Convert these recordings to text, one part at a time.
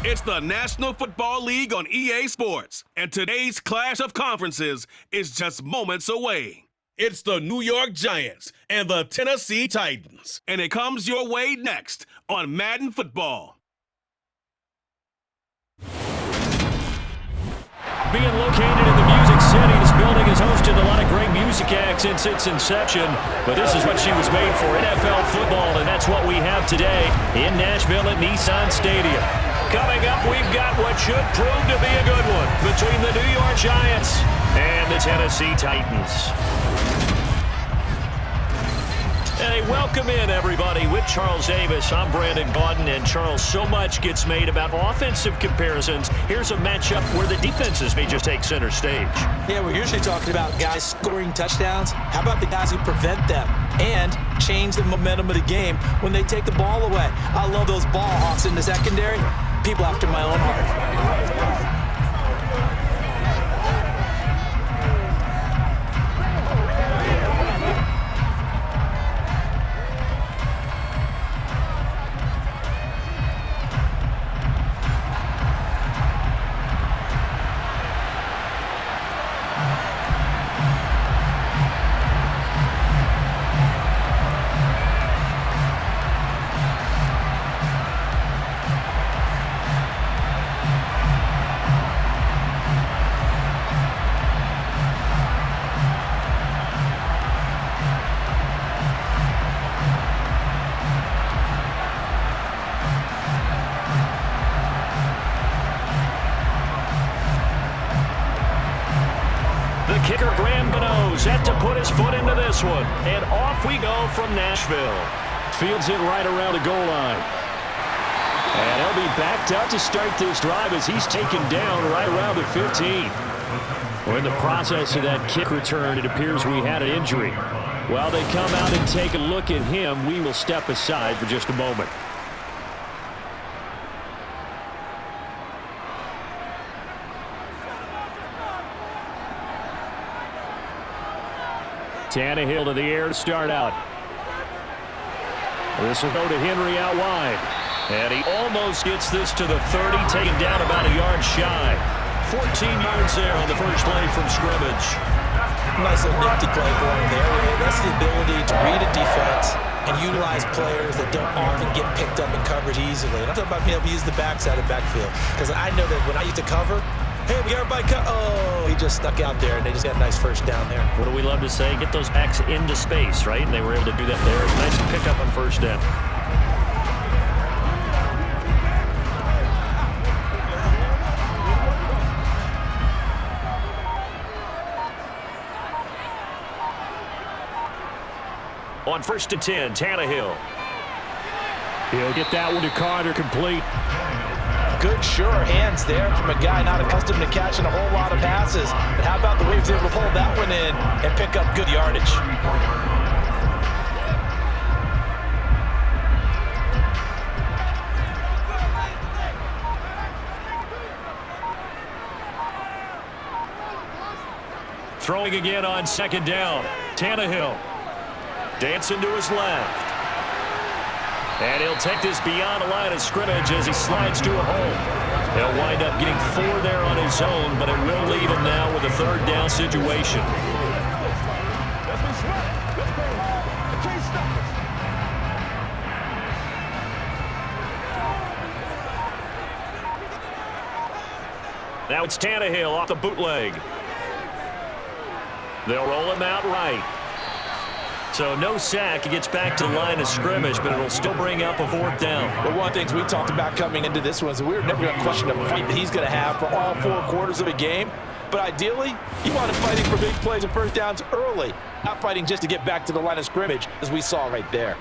It's the National Football League on EA Sports, and today's clash of conferences is just moments away. It's the New York Giants and the Tennessee Titans, and it comes your way next on Madden Football. Being located in the Music City, this building has hosted a lot of great music acts since its inception, but this is what she was made for, NFL football, and that's what we have today in Nashville at Nissan Stadium. Coming up, we've got what should prove to be a good one between the New York Giants and the Tennessee Titans. Hey, welcome in, everybody. With Charles Davis, I'm Brandon Gaudin, and Charles, so much gets made about offensive comparisons. Here's a matchup where the defenses may just take center stage. Yeah, we're usually talking about guys scoring touchdowns. How about the guys who prevent them and change the momentum of the game when they take the ball away? I love those ball hawks in the secondary. People after my own heart. Kicker Graham Gano set to put his foot into this one. And off we go from Nashville. Fields it right around the goal line. And he'll be backed up to start this drive as he's taken down right around the 15. Well, in the process of that kick return, it appears we had an injury. While they come out and take a look at him, we will step aside for just a moment. Tannehill to the air to start out. This will go to Henry out wide. And he almost gets this to the 30, taken down about a yard shy. 14 yards there on the first play from scrimmage. Nice little nifty play for him there. That's the ability to read a defense and utilize players that don't often get picked up in coverage easily. And I'm talking about being able to use the backside of backfield. Because I know that when I used to cover, hey, we got everybody cut. Oh, he just stuck out there, and they just got a nice first down there. What do we love to say? Get those backs into space, right? And they were able to do that there. Nice pickup on first down. On 1st and 10, Tannehill. He'll get that one to Carter, complete. Good, sure hands there from a guy not accustomed to catching a whole lot of passes. But how about the way he was able to pull that one in and pick up good yardage? Throwing again on 2nd down. Tannehill dancing to his left. And he'll take this beyond the line of scrimmage as he slides to a hole. He'll wind up getting 4 there on his own, but it will leave him now with a 3rd down situation. Now it's Tannehill off the bootleg. They'll roll him out right. So no sack. He gets back to the line of scrimmage, but it'll still bring up a 4th down. Well, one of the things we talked about coming into this one is we were never going to question the fight that he's going to have for all 4 quarters of a game. But ideally, you want him fighting for big plays and first downs early, not fighting just to get back to the line of scrimmage, as we saw right there.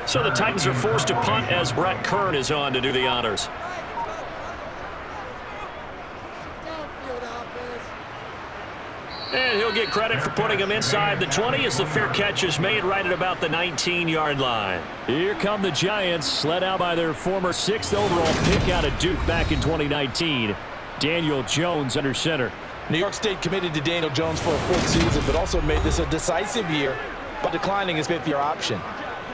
So the Titans are forced to punt as Brett Kern is on to do the honors. And he'll get credit for putting him inside the 20 as the fair catch is made right at about the 19-yard line. Here come the Giants, led out by their former 6th overall pick out of Duke back in 2019. Daniel Jones under center. New York State committed to Daniel Jones for a full season, but also made this a decisive year by declining his fifth-year option.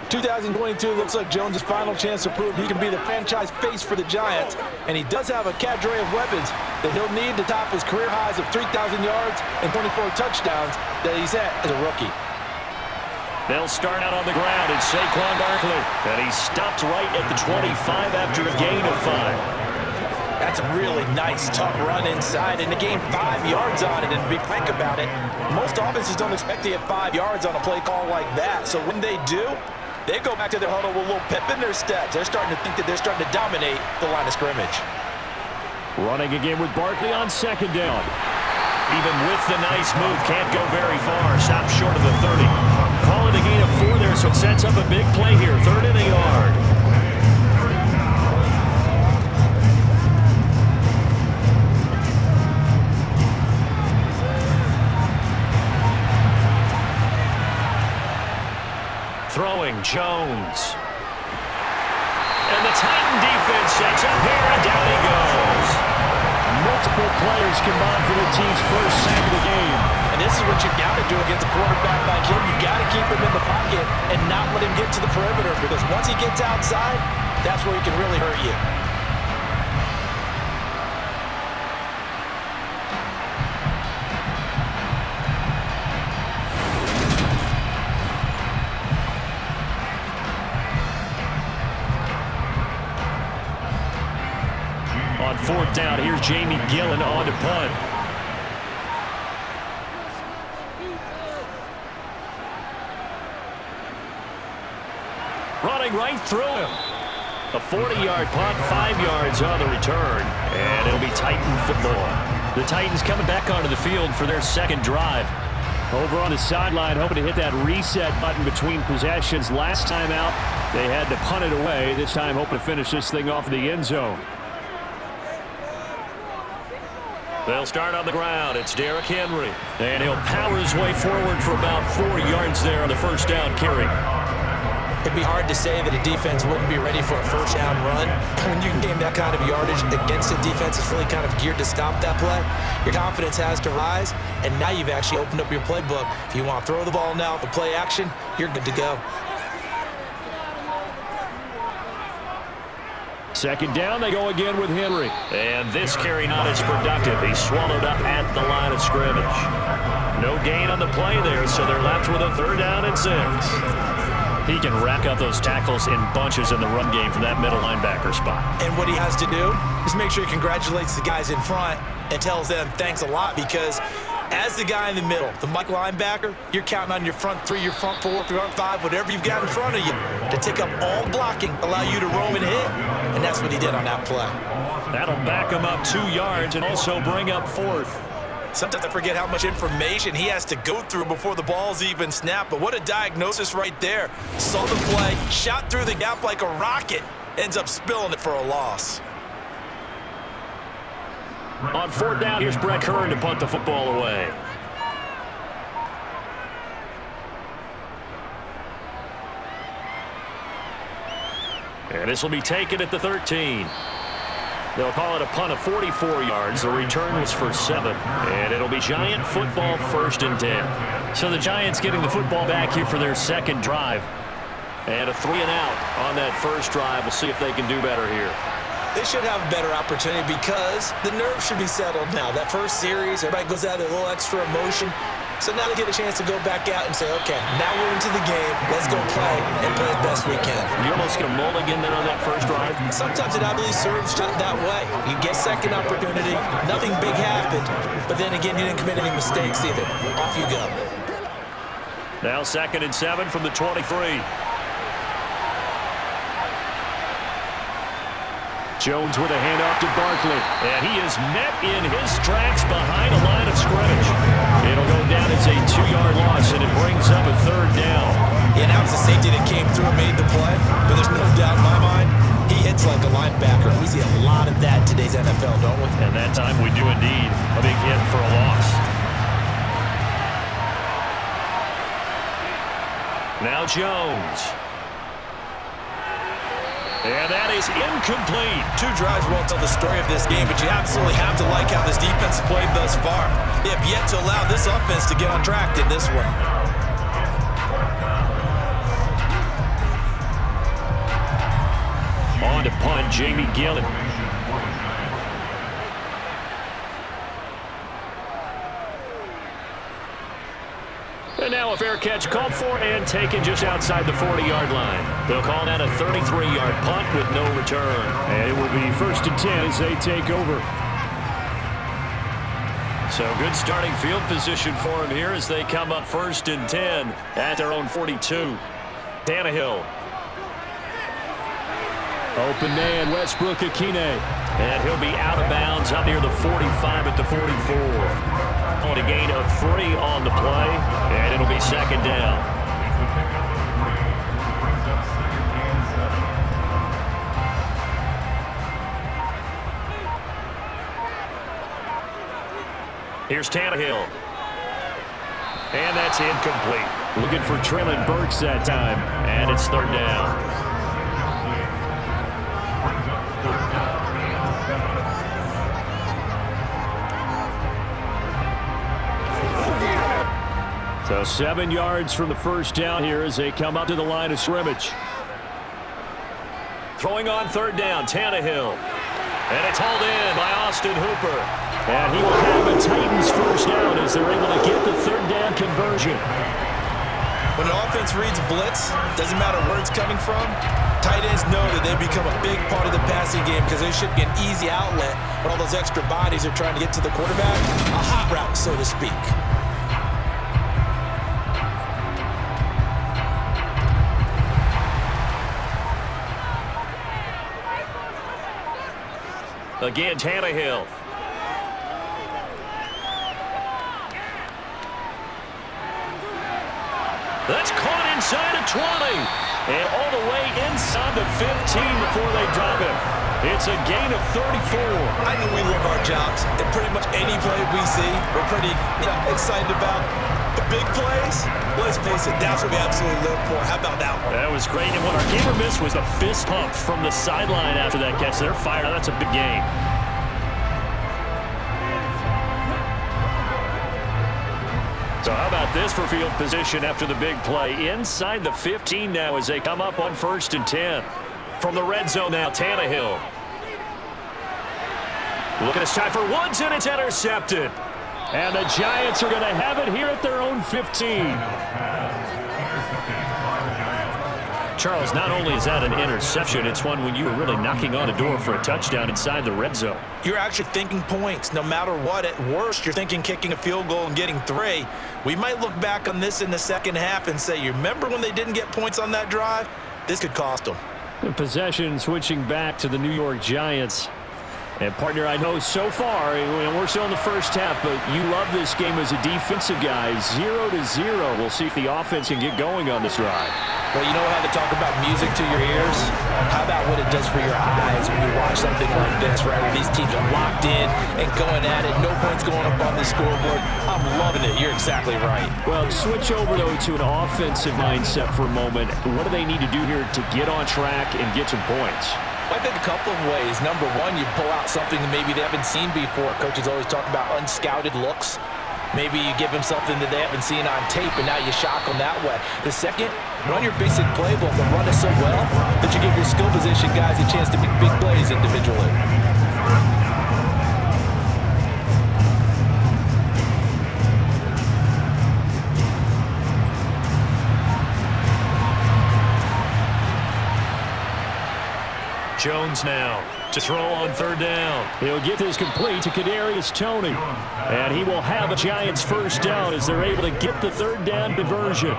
2022 looks like Jones' final chance to prove he can be the franchise face for the Giants, and he does have a cadre of weapons that he'll need to top his career highs of 3,000 yards and 24 touchdowns that he's at as a rookie. They'll start out on the ground. It's Saquon Barkley, and he stopped right at the 25 after a gain of 5. That's a really nice, tough run inside, and to gain 5 yards on it. And to be frank about it, most offenses don't expect to get 5 yards on a play call like that. So when they do, they go back to their huddle with a little pep in their steps. They're starting to think that they're starting to dominate the line of scrimmage. Running again with Barkley on second down. Even with the nice move, can't go very far. Stops short of the 30. Call it a gain of 4 there, so it sets up a big play here. 3rd and a yard. Throwing Jones. And the Titan defense sets up here, and down he goes. Multiple players combined for the team's first sack of the game. And this is what you've got to do against a quarterback like him. You've got to keep him in the pocket and not let him get to the perimeter, because once he gets outside, that's where he can really hurt you. On 4th down, here's Jamie Gillen on to punt. Running right through him. A 40-yard punt, 5 yards on the return. And it'll be Titan football. The Titans coming back onto the field for their second drive. Over on the sideline, hoping to hit that reset button between possessions. Last time out, they had to punt it away. This time, hoping to finish this thing off in the end zone. They'll start on the ground. It's Derrick Henry. And he'll power his way forward for about 4 yards there on the first down carry. It'd be hard to say that a defense wouldn't be ready for a first down run. When you can gain that kind of yardage against a defense that's really kind of geared to stop that play, your confidence has to rise, and now you've actually opened up your playbook. If you want to throw the ball now for play action, you're good to go. Second down, they go again with Henry. And this carry not as productive. He's swallowed up at the line of scrimmage. No gain on the play there, so they're left with a 3rd down and 6. He can rack up those tackles in bunches in the run game from that middle linebacker spot. And what he has to do is make sure he congratulates the guys in front and tells them thanks a lot, because as the guy in the middle, the Mike linebacker, you're counting on your front 3, your front 4, your front 5, whatever you've got in front of you to take up all blocking, allow you to roam and hit. And that's what he did on that play. That'll back him up 2 yards and also bring up 4th. Sometimes I forget how much information he has to go through before the ball's even snapped. But what a diagnosis right there. Saw the play, shot through the gap like a rocket, ends up spilling it for a loss. On 4th down, here's Brett Kern to punt the football away. And this will be taken at the 13. They'll call it a punt of 44 yards. The return was for 7. And it'll be Giant football 1st and 10. So the Giants getting the football back here for their second drive. And a 3-and-out on that first drive. We'll see if they can do better here. They should have a better opportunity because the nerves should be settled now. That first series, everybody goes out with a little extra emotion. So now they get a chance to go back out and say, okay, now we're into the game. Let's go play and play as best we can. You almost get a mulligan then on that first drive? Sometimes it obviously serves just that way. You get second opportunity, nothing big happened, but then again, you didn't commit any mistakes either. Off you go. Now 2nd and 7 from the 23. Jones with a handoff to Barkley. And he is met in his tracks behind a line of scrimmage. It'll go down as a 2-yard loss, and it brings up a 3rd down. Yeah, that was the safety that came through and made the play. But there's no doubt in my mind, he hits like a linebacker. We see a lot of that in today's NFL, don't we? And that time we do indeed. A big hit for a loss. Now Jones. And that is incomplete. 2 drives won't tell the story of this game, but you absolutely have to like how this defense has played thus far. They have yet to allow this offense to get on track in this one. On to punt, Jamie Gillen. And now a fair catch called for and taken just outside the 40-yard line. They'll call that a 33-yard punt with no return. And it will be 1st and 10 as they take over. So good starting field position for them here as they come up 1st and 10 at their own 42. Tannehill. Open man, Westbrook-Akine. And he'll be out of bounds up near the 45 at the 44. On a gain of 3 on the play, and it'll be 2nd down. Here's Tannehill. And that's incomplete. Looking for Treylon Burks that time, and it's 3rd down. So 7 yards from the 1st down here as they come up to the line of scrimmage. Throwing on 3rd down, Tannehill. And it's hauled in by Austin Hooper. And he will have a Titans 1st down as they're able to get the 3rd down conversion. When an offense reads blitz, doesn't matter where it's coming from, tight ends know that they become a big part of the passing game because they should be an easy outlet when all those extra bodies are trying to get to the quarterback. A hot route, so to speak. Again, Tannehill. That's caught inside of 20. And all the way inside the 15 before they drop him. It's a gain of 34. I know we love our jobs. And pretty much any play we see, we're pretty excited about. The big plays, let's face it, that's what we absolutely live for. How about that one? That was great. And what our gamer missed was the fist pump from the sideline after that catch. They're fired. That's a big game. So how about this for field position after the big play? Inside the 15 now as they come up on 1st and 10. From the red zone now, Tannehill. Look at his time for Woods, and it's intercepted. And the Giants are going to have it here at their own 15. Charles, not only is that an interception, it's one when you were really knocking on a door for a touchdown inside the red zone. You're actually thinking points. No matter what, at worst, you're thinking kicking a field goal and getting 3. We might look back on this in the second half and say, you remember when they didn't get points on that drive? This could cost them. The possession switching back to the New York Giants. And, partner, I know so far, we're still in the first half, but you love this game as a defensive guy. 0-0. We'll see if the offense can get going on this drive. Well, you know how they talk about music to your ears? How about what it does for your eyes when you watch something like this, right, where these teams are locked in and going at it, no points going up on the scoreboard? I'm loving it. You're exactly right. Well, switch over, though, to an offensive mindset for a moment. What do they need to do here to get on track and get some points? I think a couple of ways. Number one, you pull out something that maybe they haven't seen before. Coaches always talk about unscouted looks. Maybe you give them something that they haven't seen on tape, and now you shock them that way. The second, run your basic playbook and run it so well that you give your skill position guys a chance to make big plays individually. Jones now to throw on 3rd down. He'll get this complete to Kadarius Toney. And he will have a Giants 1st down as they're able to get the 3rd down conversion.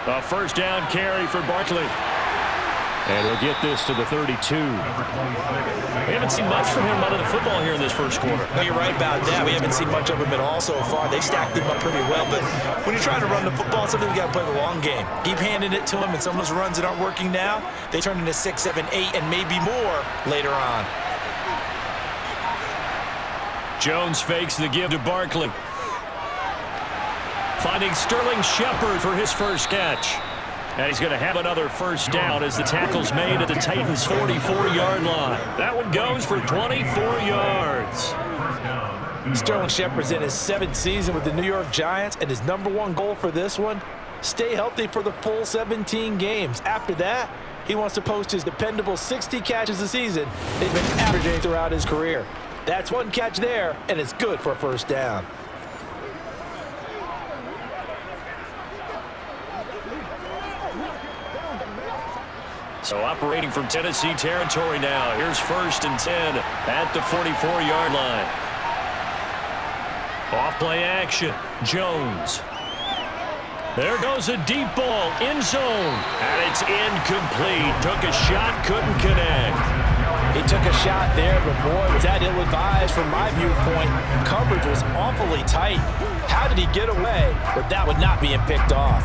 A 1st down carry for Barkley. And he'll get this to the 32. We haven't seen much from him running the football here in this first quarter. No, you're right about that. We haven't seen much of him at all so far. They've stacked him up pretty well, but when you're trying to run the football, something you got to play the long game. Keep handing it to him, and some of those runs that aren't working now, they turn into 6, 7, 8, and maybe more later on. Jones fakes the give to Barkley. Finding Sterling Shepard for his first catch. And he's going to have another first down as the tackle's made at the Titans' 44-yard line. That one goes for 24 yards. Sterling Shepard's in his 7th season with the New York Giants, and his #1 goal for this one, stay healthy for the full 17 games. After that, he wants to post his dependable 60 catches a season he's been averaging throughout his career. That's one catch there, and it's good for a first down. So operating from Tennessee territory now. Here's 1st and 10 at the 44-yard line. Off-play action. Jones. There goes a deep ball. End zone. And it's incomplete. Took a shot, couldn't connect. He took a shot there, but boy, was that ill-advised from my viewpoint. Coverage was awfully tight. How did he get away without not being picked off?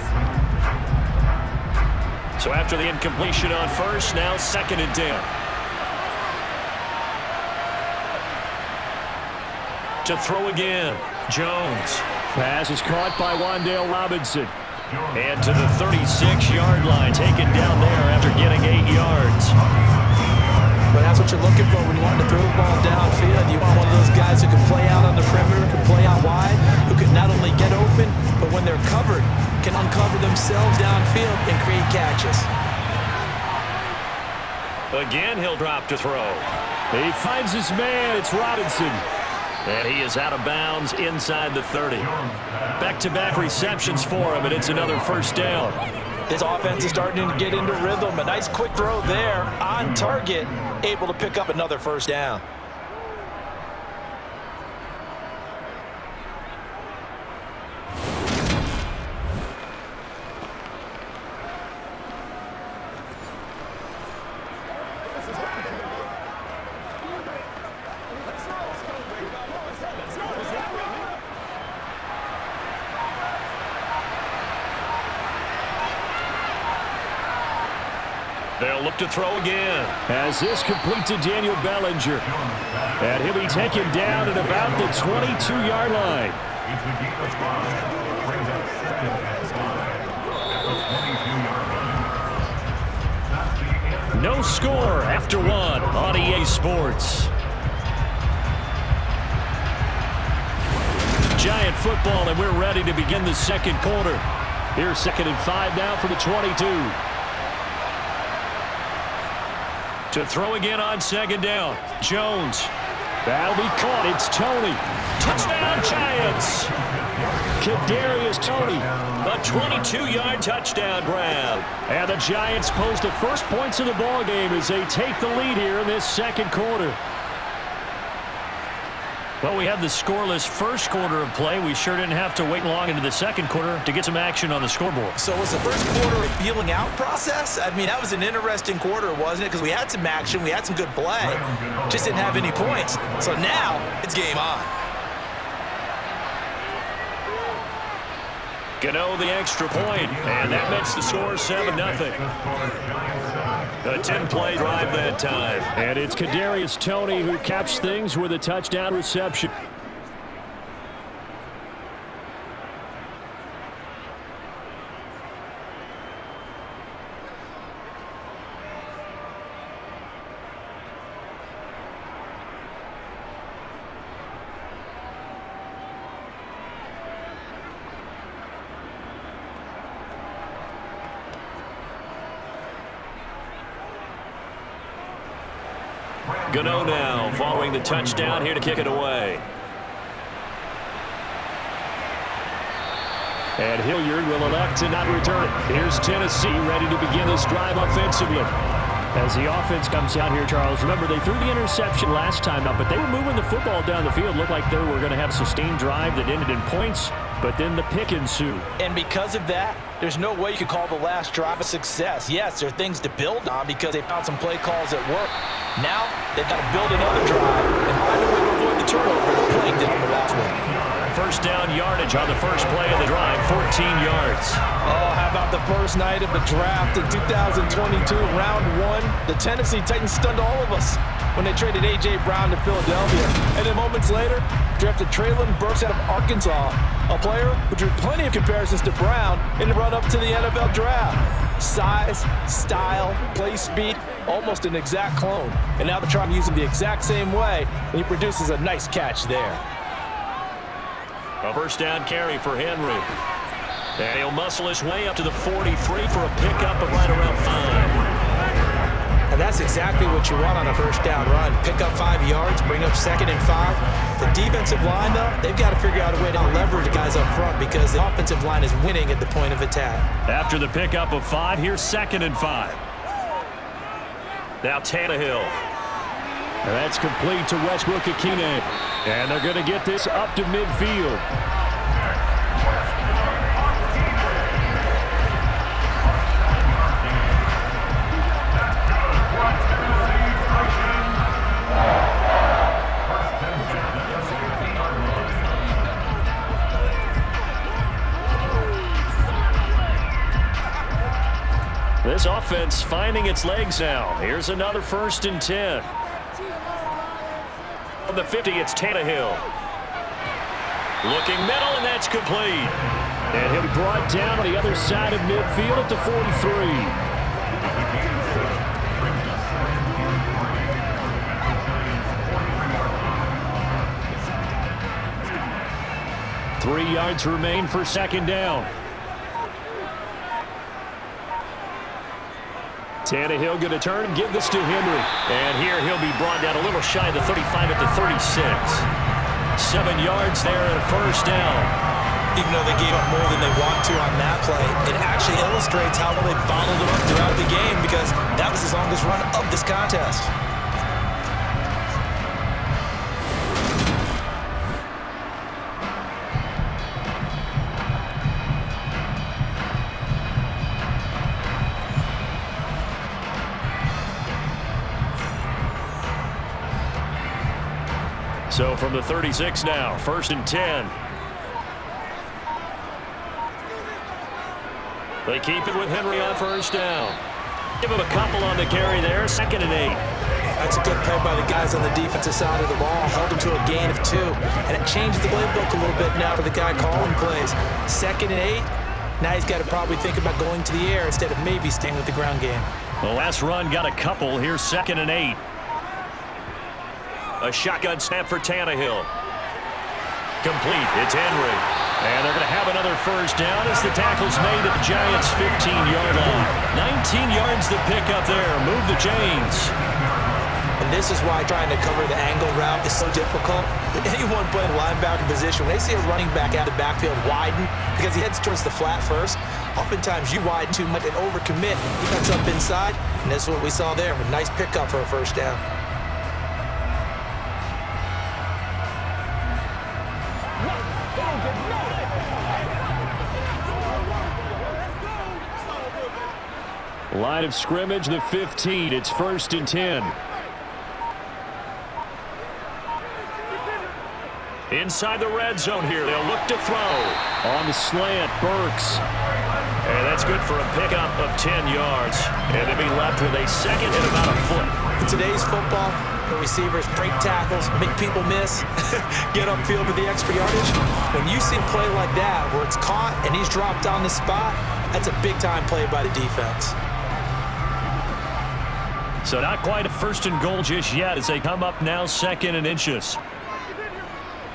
So after the incompletion on 1st, now 2nd and 10. To throw again, Jones. Pass is caught by Wan'Dale Robinson. And to the 36-yard line, taken down there after getting 8 yards. But that's what you're looking for when you want to throw the ball downfield. You want one of those guys who can play out on the perimeter, can play out wide, who can not only get open, but when they're covered, can uncover themselves downfield and create catches. Again, he'll drop to throw. He finds his man. It's Robinson. And he is out of bounds inside the 30. Back-to-back receptions for him, and it's another first down. This offense is starting to get into rhythm. A nice quick throw there on target, able to pick up another first down. They'll look to throw again. As this complete to Daniel Bellinger. And he'll be taken down at about the 22-yard line. No score after 1 on EA Sports. Giant football, and we're ready to begin the second quarter. Here's 2nd and 5 now for the 22. To throw again on 2nd down. Jones. That'll be caught. It's Toney. Touchdown, Giants. Kadarius Toney. A 22-yard touchdown grab. And the Giants post the first points of the ballgame as they take the lead here in this second quarter. Well, we had the scoreless first quarter of play. We sure didn't have to wait long into the second quarter to get some action on the scoreboard. So was the first quarter a feeling out process? I mean, that was an interesting quarter, wasn't it? Because we had some action, we had some good play, just didn't have any points. So now it's game on. Gano the extra point, and that makes the score 7-0. A 10-play drive that time. And it's Kadarius Toney who caps things with a touchdown reception. Gano now following the touchdown here to kick it away. And Hilliard will elect to not return it. Here's Tennessee ready to begin this drive offensively. As the offense comes out here, Charles, remember they threw the interception last time up, but they were moving the football down the field. Looked like they were going to have a sustained drive that ended in points. but then the pick ensued. And because of that, there's no way you could call the last drive a success. Yes, there are things to build on because they found some play calls that work. Now, they've got to build another drive and find a way to avoid the turnover the play did on the last one. First down yardage on the first play of the drive, 14 yards. Oh, how about the first night of the draft in 2022, round one? The Tennessee Titans stunned all of us when they traded A.J. Brown to Philadelphia. And then moments later, drafted Traylon Burks out of Arkansas, a player who drew plenty of comparisons to Brown in the run-up to the NFL draft. Size, style, play speed, almost an exact clone. And now they're trying to use him the exact same way, and he produces a nice catch there. A first down carry for Henry. And he'll muscle his way up to the 43 for a pickup of right around 5. And that's exactly what you want on a first down run. Pick up 5 yards, bring up 2nd and 5. The defensive line, though, they've got to figure out a way to leverage guys up front because the offensive line is winning at the point of attack. After the pickup of 5, here's 2nd and 5. Now Tannehill. And that's complete to Westbrook Akine. And they're going to get this up to midfield. This offense finding its legs now. Here's another 1st and 10. On the 50, it's Tannehill. Looking middle, and that's complete. And he'll be brought down on the other side of midfield at the 43. 3 yards remain for 2nd down. Tannehill going to turn and give this to Henry. And here he'll be brought down a little shy of the 35 at the 36. 7 yards there and a first down. Even though they gave up more than they want to on that play, it actually illustrates how well they bottled it up throughout the game because that was his longest run of this contest. So from the 36 now, 1st and 10. They keep it with Henry on first down. Give him a couple on the carry there, 2nd and 8. That's a good play by the guys on the defensive side of the ball. Held him to a gain of 2. And it changed the playbook a little bit now for the guy calling plays. 2nd and 8. Now he's got to probably think about going to the air instead of maybe staying with the ground game. The last run got a couple. Here's 2nd and 8. A shotgun snap for Tannehill. Complete. It's Henry. And they're going to have another first down as the tackle's made at the Giants' 15-yard line. 19 yards to pick up there. Move the chains. And this is why trying to cover the angle route is so difficult. Anyone playing linebacker position, when they see a running back out of the backfield widen because he heads towards the flat first, oftentimes you widen too much and overcommit. He cuts up inside, and that's what we saw there. A nice pickup for a first down. Line of scrimmage, the 15. It's 1st and 10. Inside the red zone here. They'll look to throw. On the slant, Burks. And that's good for a pickup of 10 yards. And they'll be left with a 2nd and about a foot. In today's football, the receivers break tackles, make people miss, get upfield for the extra yardage. When you see a play like that where it's caught and he's dropped on the spot, that's a big-time play by the defense. So not quite a 1st and goal just yet as they come up now 2nd and inches.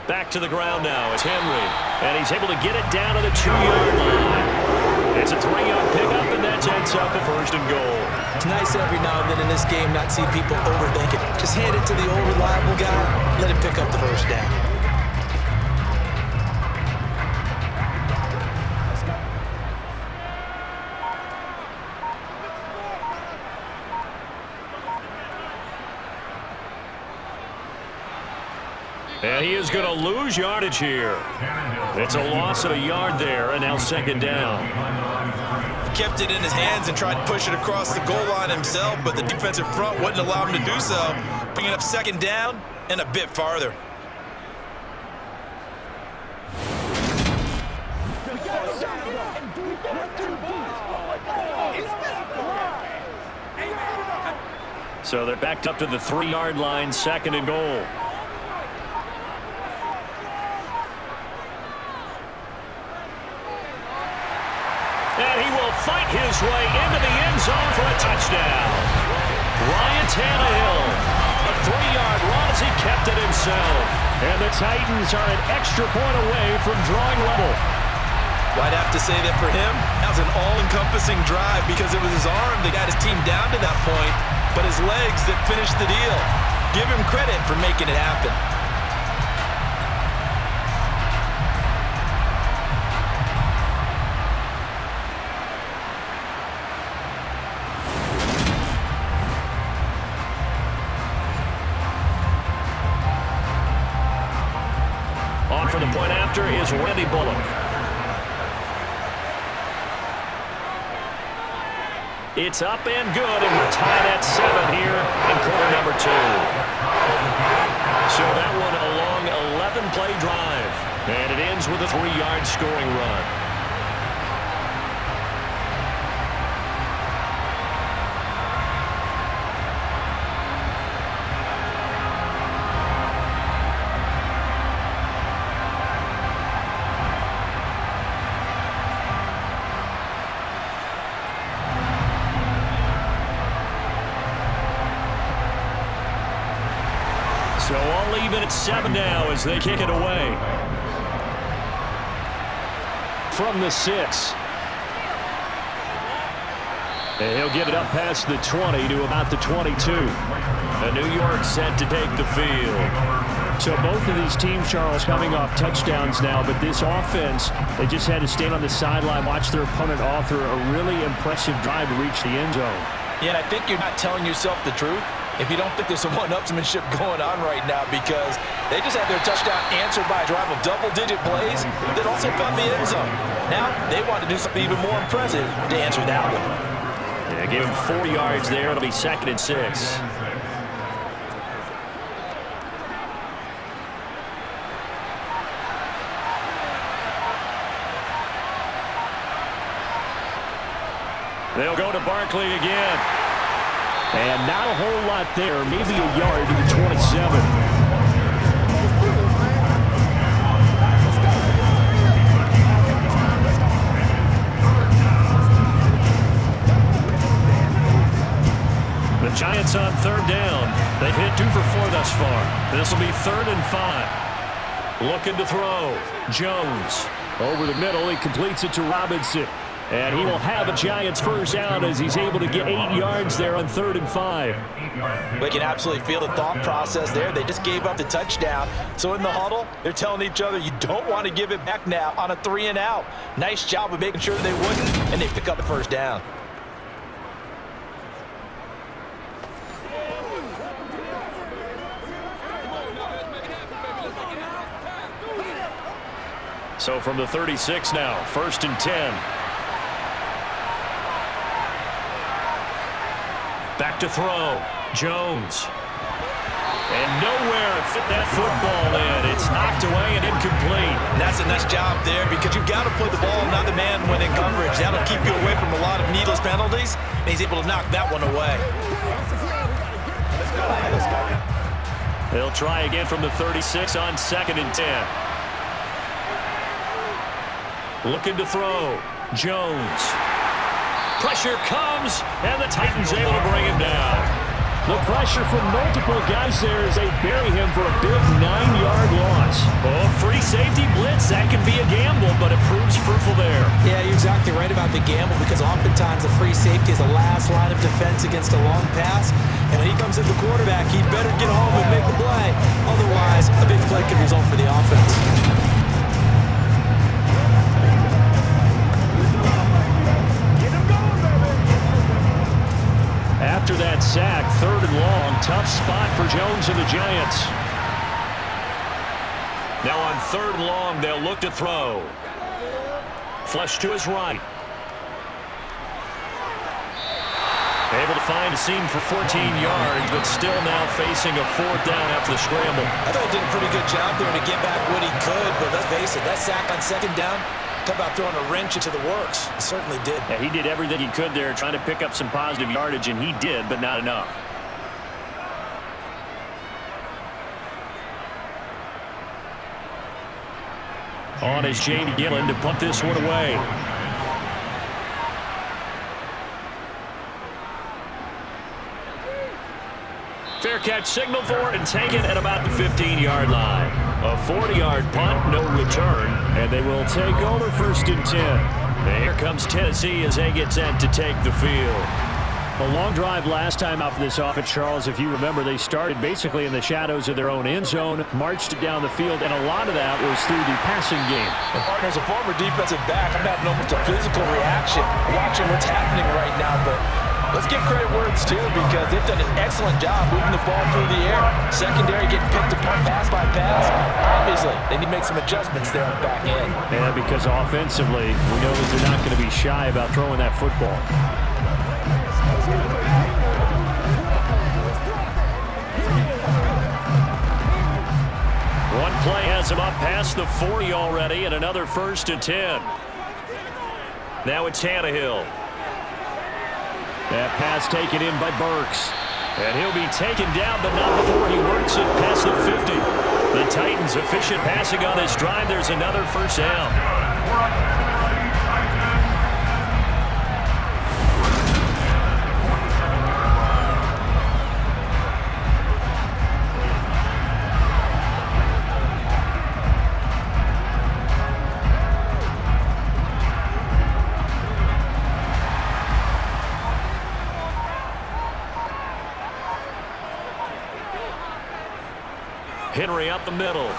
Back to the ground now. It's Henry. And he's able to get it down to the 2-yard line. It's a 3-yard pickup, and that ends up a 1st and goal. It's nice every now and then in this game not see people overthink it. Just hand it to the old reliable guy. Let him pick up the first down. And he is going to lose yardage here. It's a loss of a yard there, and now second down. He kept it in his hands and tried to push it across the goal line himself, but the defensive front wouldn't allow him to do so, bringing up second down and a bit farther. So they're backed up to the 3-yard line, second and goal. And he will fight his way into the end zone for a touchdown. Ryan Tannehill, a 3-yard run as he kept it himself. And the Titans are an extra point away from drawing level. Well, I'd have to say that for him, that was an all-encompassing drive because it was his arm that got his team down to that point, but his legs that finished the deal. Give him credit for making it happen. On for the point after is Randy Bullock. It's up and good, and we're tied at 7 here in quarter number 2. So that one a long 11-play drive, and it ends with a 3-yard scoring run. So all even at 7 now as they kick it away. From the 6. And he'll get it up past the 20 to about the 22. And New York set to take the field. So both of these teams, Charles, coming off touchdowns now, but this offense, they just had to stand on the sideline, watch their opponent author a really impressive drive to reach the end zone. Yeah, and I think you're not telling yourself the truth if you don't think there's some one-upsmanship going on right now, because they just had their touchdown answered by a drive of double-digit plays that also found the end zone. Now they want to do something even more impressive to answer that one. Yeah, give him 4 yards there. It'll be second and 6. They'll go to Barkley again. And not a whole lot there, maybe a yard to the 27. The Giants on third down. They've hit 2 for 4 thus far. This will be 3rd and 5. Looking to throw. Jones over the middle. He completes it to Robinson. And he will have a Giants first down as he's able to get 8 yards there on 3rd and 5. We can absolutely feel the thought process there. They just gave up the touchdown. So in the huddle, they're telling each other, you don't want to give it back now on a 3 and out. Nice job of making sure they wouldn't, and they pick up the first down. So from the 36 now, 1st and 10. Back to throw. Jones. And nowhere to fit that football in. It's knocked away and incomplete. And that's a nice job there because you've got to put the ball not the man when in coverage. That'll keep you away from a lot of needless penalties. And he's able to knock that one away. They'll try again from the 36 on 2nd and 10. Looking to throw. Jones. Pressure comes, and the Titans able to bring him down. The pressure from multiple guys there as they bury him for a big 9-yard loss. Oh, free safety blitz, that can be a gamble, but it proves fruitful there. Yeah, you're exactly right about the gamble because oftentimes the free safety is the last line of defense against a long pass. And when he comes in the quarterback, he better get home and make the play. Otherwise, a big play could result for the offense. After that sack, 3rd and long, tough spot for Jones and the Giants. Now on 3rd and long, they'll look to throw. Flush to his right. Able to find a seam for 14 yards, but still now facing a 4th down after the scramble. I thought he did a pretty good job there to get back what he could, but let's face it, that sack on 2nd down, talk about throwing a wrench into the works. He certainly did. Yeah, he did everything he could there, trying to pick up some positive yardage, and he did, but not enough. On is Jamie Gillen to punt this one away. Fair catch signal for it and take it at about the 15-yard line. A 40-yard punt, no return, and they will take over 1st and 10. And here comes Tennessee as they get set to take the field. A long drive last time out for this offense, Charles. If you remember, they started basically in the shadows of their own end zone, marched it down the field, and a lot of that was through the passing game. And partner's a former defensive back. I'm having almost a physical reaction watching what's happening right now, but let's give credit where it's due because they've done an excellent job moving the ball through the air. Secondary getting picked apart pass by pass. Obviously, they need to make some adjustments there on the back end. Yeah, because offensively, we know that they're not going to be shy about throwing that football. One play has him up past the 40 already, and another 1st and 10. Now it's Tannehill. That pass taken in by Burks. And he'll be taken down, but not before he works it past the 50. The Titans efficient passing on this drive. There's another 1st down. Henry up the middle.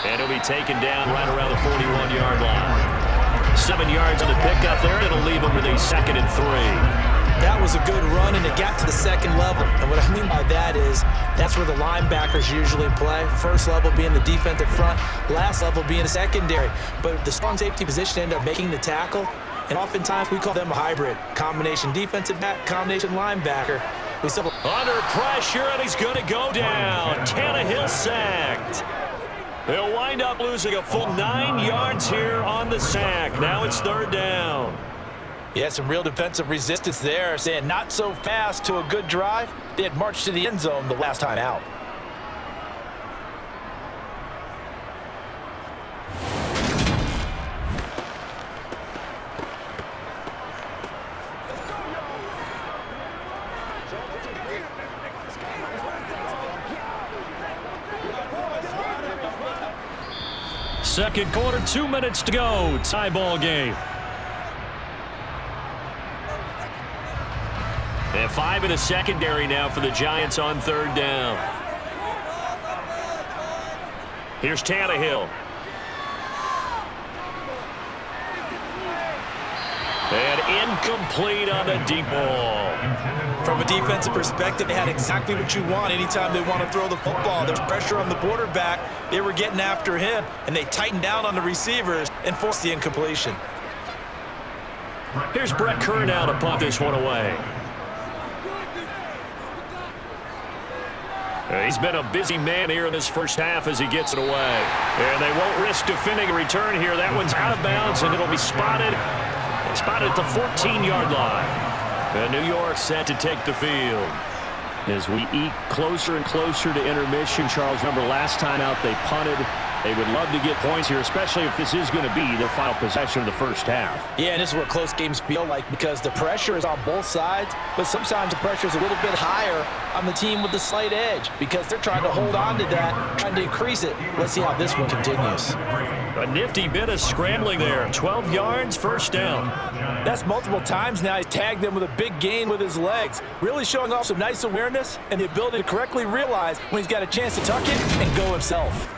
And he'll be taken down right around the 41-yard line. 7 yards on the pickup there. It'll leave him with a 2nd and 3. That was a good run, and it got to the 2nd level. And what I mean by that is that's where the linebackers usually play. 1st level being the defensive front, last level being the secondary. But the strong safety position ended up making the tackle, and oftentimes we call them a hybrid. Combination defensive back, combination linebacker. Under pressure, and he's going to go down. Tannehill sacked. They'll wind up losing a full 9 yards here on the sack. Now it's 3rd down. Yeah, some real defensive resistance there, saying not so fast to a good drive. They had marched to the end zone the last time out. Second quarter, 2 minutes to go. Tie ball game. And 5 in the secondary now for the Giants on 3rd down. Here's Tannehill. And incomplete on the deep ball. From a defensive perspective, they had exactly what you want anytime they want to throw the football. There's pressure on the quarterback. They were getting after him, and they tightened down on the receivers and forced the incompletion. Here's Brett Kerr now to punt this one away. He's been a busy man here in this 1st half as he gets it away. And they won't risk defending a return here. That one's out of bounds, and it'll be spotted at the 14-yard line. And New York set to take the field. As we eke closer and closer to intermission, Charles, remember last time out they punted. They would love to get points here, especially if this is going to be their final possession of the 1st half. Yeah, and this is what close games feel like because the pressure is on both sides, but sometimes the pressure is a little bit higher on the team with the slight edge because they're trying to hold on to that, trying to increase it. Let's see how this one continues. A nifty bit of scrambling there. 12 yards, 1st down. That's multiple times now. He's tagged them with a big gain with his legs, really showing off some nice awareness and the ability to correctly realize when he's got a chance to tuck it and go himself.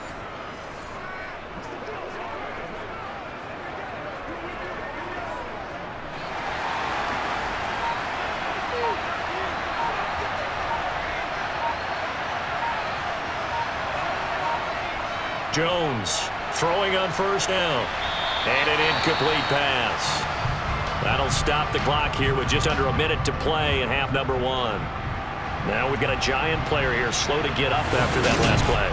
Jones throwing on first down. And an incomplete pass. That'll stop the clock here with just under a minute to play in half number one. Now we've got a Giant player here slow to get up after that last play.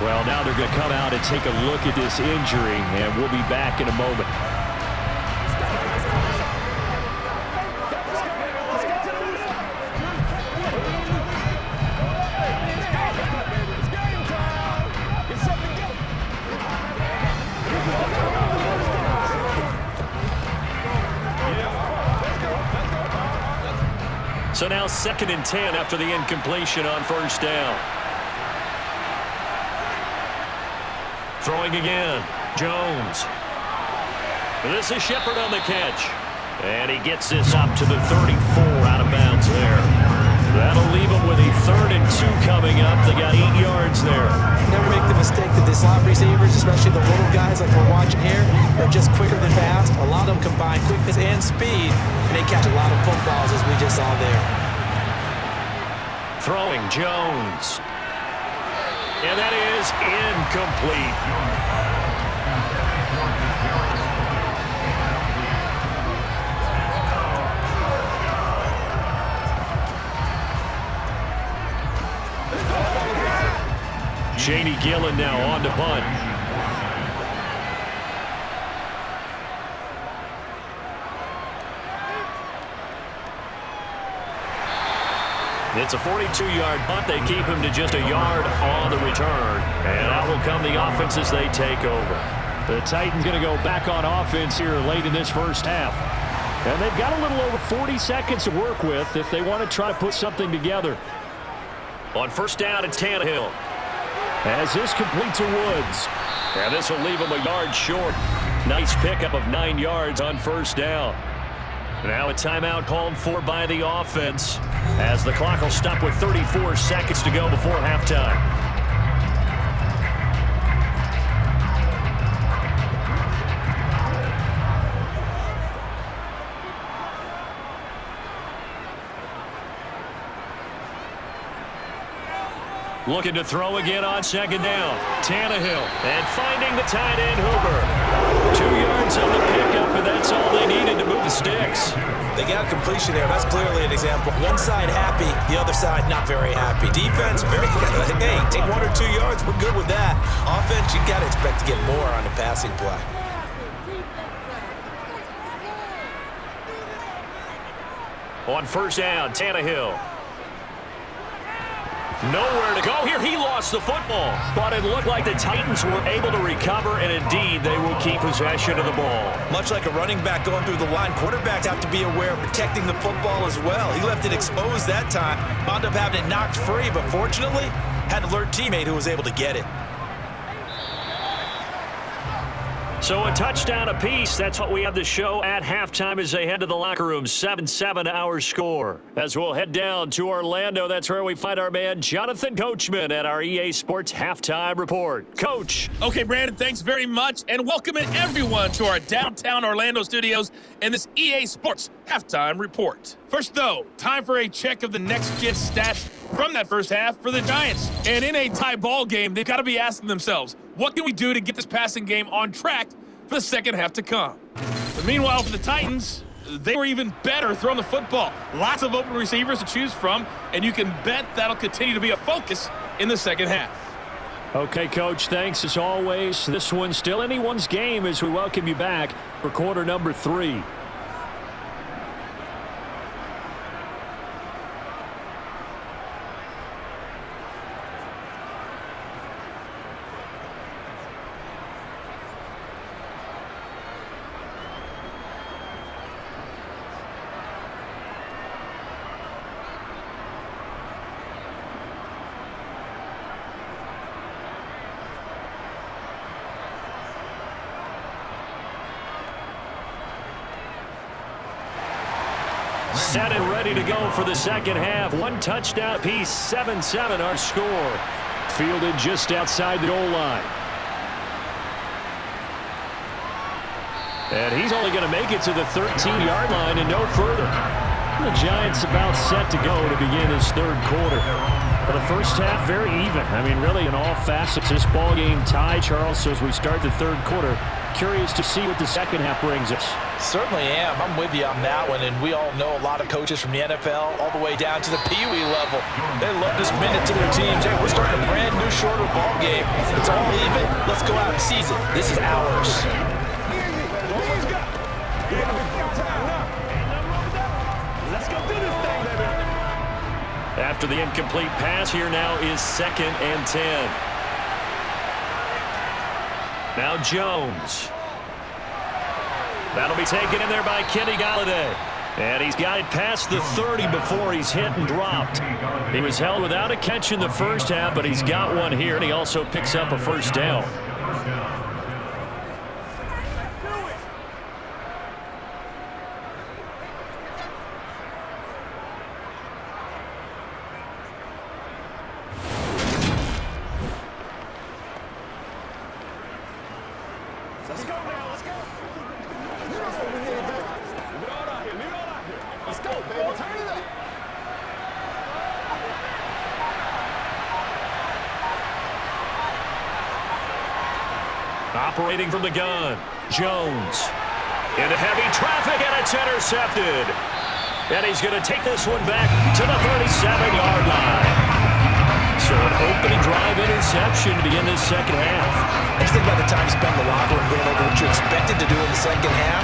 Well, now they're going to come out and take a look at this injury, and we'll be back in a moment. So now 2nd and 10 after the incompletion on first down. Throwing again. Jones. This is Shepard on the catch. And he gets this up to the 34 out of bounds there. That'll leave him with a 3rd and 2 coming up. They got 8 yards there. Never make the mistake that the slot receivers, especially the little guys like we're watching here, they're just quicker than fast. A lot of them combine quickness and speed, and they catch a lot of footballs as we just saw there. Throwing Jones. And that is incomplete. Shady Gillen now on to punt. It's a 42-yard punt. They keep him to just a yard on the return. And out will come the offense as they take over. The Titans going to go back on offense here late in this first half. And they've got a little over 40 seconds to work with if they want to try to put something together. On first down, it's Tannehill. As this complete to Woods. And this will leave him a yard short. Nice pickup of 9 yards on first down. Now a timeout called for by the offense as the clock will stop with 34 seconds to go before halftime. Looking to throw again on second down. Tannehill. And finding the tight end, Hooper. 2 yards on the pickup, and that's all they needed to move the sticks. They got completion there. That's clearly an example. One side happy, the other side not very happy. Defense, very good. Hey, take 1 or 2 yards, we're good with that. Offense, you got to expect to get more on the passing play. On first down, Tannehill. Nowhere to go here. He lost the football. But it looked like the Titans were able to recover, and indeed they will keep possession of the ball. Much like a running back going through the line, quarterbacks have to be aware of protecting the football as well. He left it exposed that time. Wound up having it knocked free, but fortunately, had an alert teammate who was able to get it. So a touchdown apiece. That's what we have to show at halftime as they head to the locker room. 7-7 our score. As we'll head down to Orlando, that's where we find our man Jonathan Coachman at our EA Sports Halftime Report. Coach. Okay, Brandon, thanks very much, and welcoming everyone to our downtown Orlando studios and this EA Sports Halftime Report. First, though, time for a check of the next-gen stats from that first half for the Giants. And in a tie ball game, they've got to be asking themselves, what can we do to get this passing game on track for the second half to come? But meanwhile, for the Titans, they were even better throwing the football. Lots of open receivers to choose from, and you can bet that'll continue to be a focus in the second half. Okay, Coach, thanks as always. This one's still anyone's game as we welcome you back for quarter number 3. Set and ready to go for the second half. 1 touchdown apiece, 7-7 our score. Fielded just outside the goal line. And he's only going to make it to the 13-yard line and no further. The Giants about set to go to begin this third quarter. Well, the first half, very even. I mean, really, in all facets, this ball game tied, Charles. So as we start the third quarter, curious to see what the second half brings us. Certainly am. I'm with you on that one, and we all know a lot of coaches from the NFL all the way down to the Pee Wee level. They love this minute to their teams. Hey, we're starting a brand new, shorter ball game. It's all even. Let's go out and seize it. This is ours. After the incomplete pass, here now is 2nd and 10. Now Jones. That'll be taken in there by Kenny Golladay. And he's got it past the 30 before he's hit and dropped. He was held without a catch in the first half, but he's got one here, and he also picks up a first down. Let's go now, let's go. Let's go, baby. Turn it up. Operating from the gun, Jones. Into heavy traffic, and it's intercepted. And he's going to take this one back to the 37-yard line. So an opening drive interception to begin this second half. Just think about the time you spent in the locker room going over what you expected to do in the second half.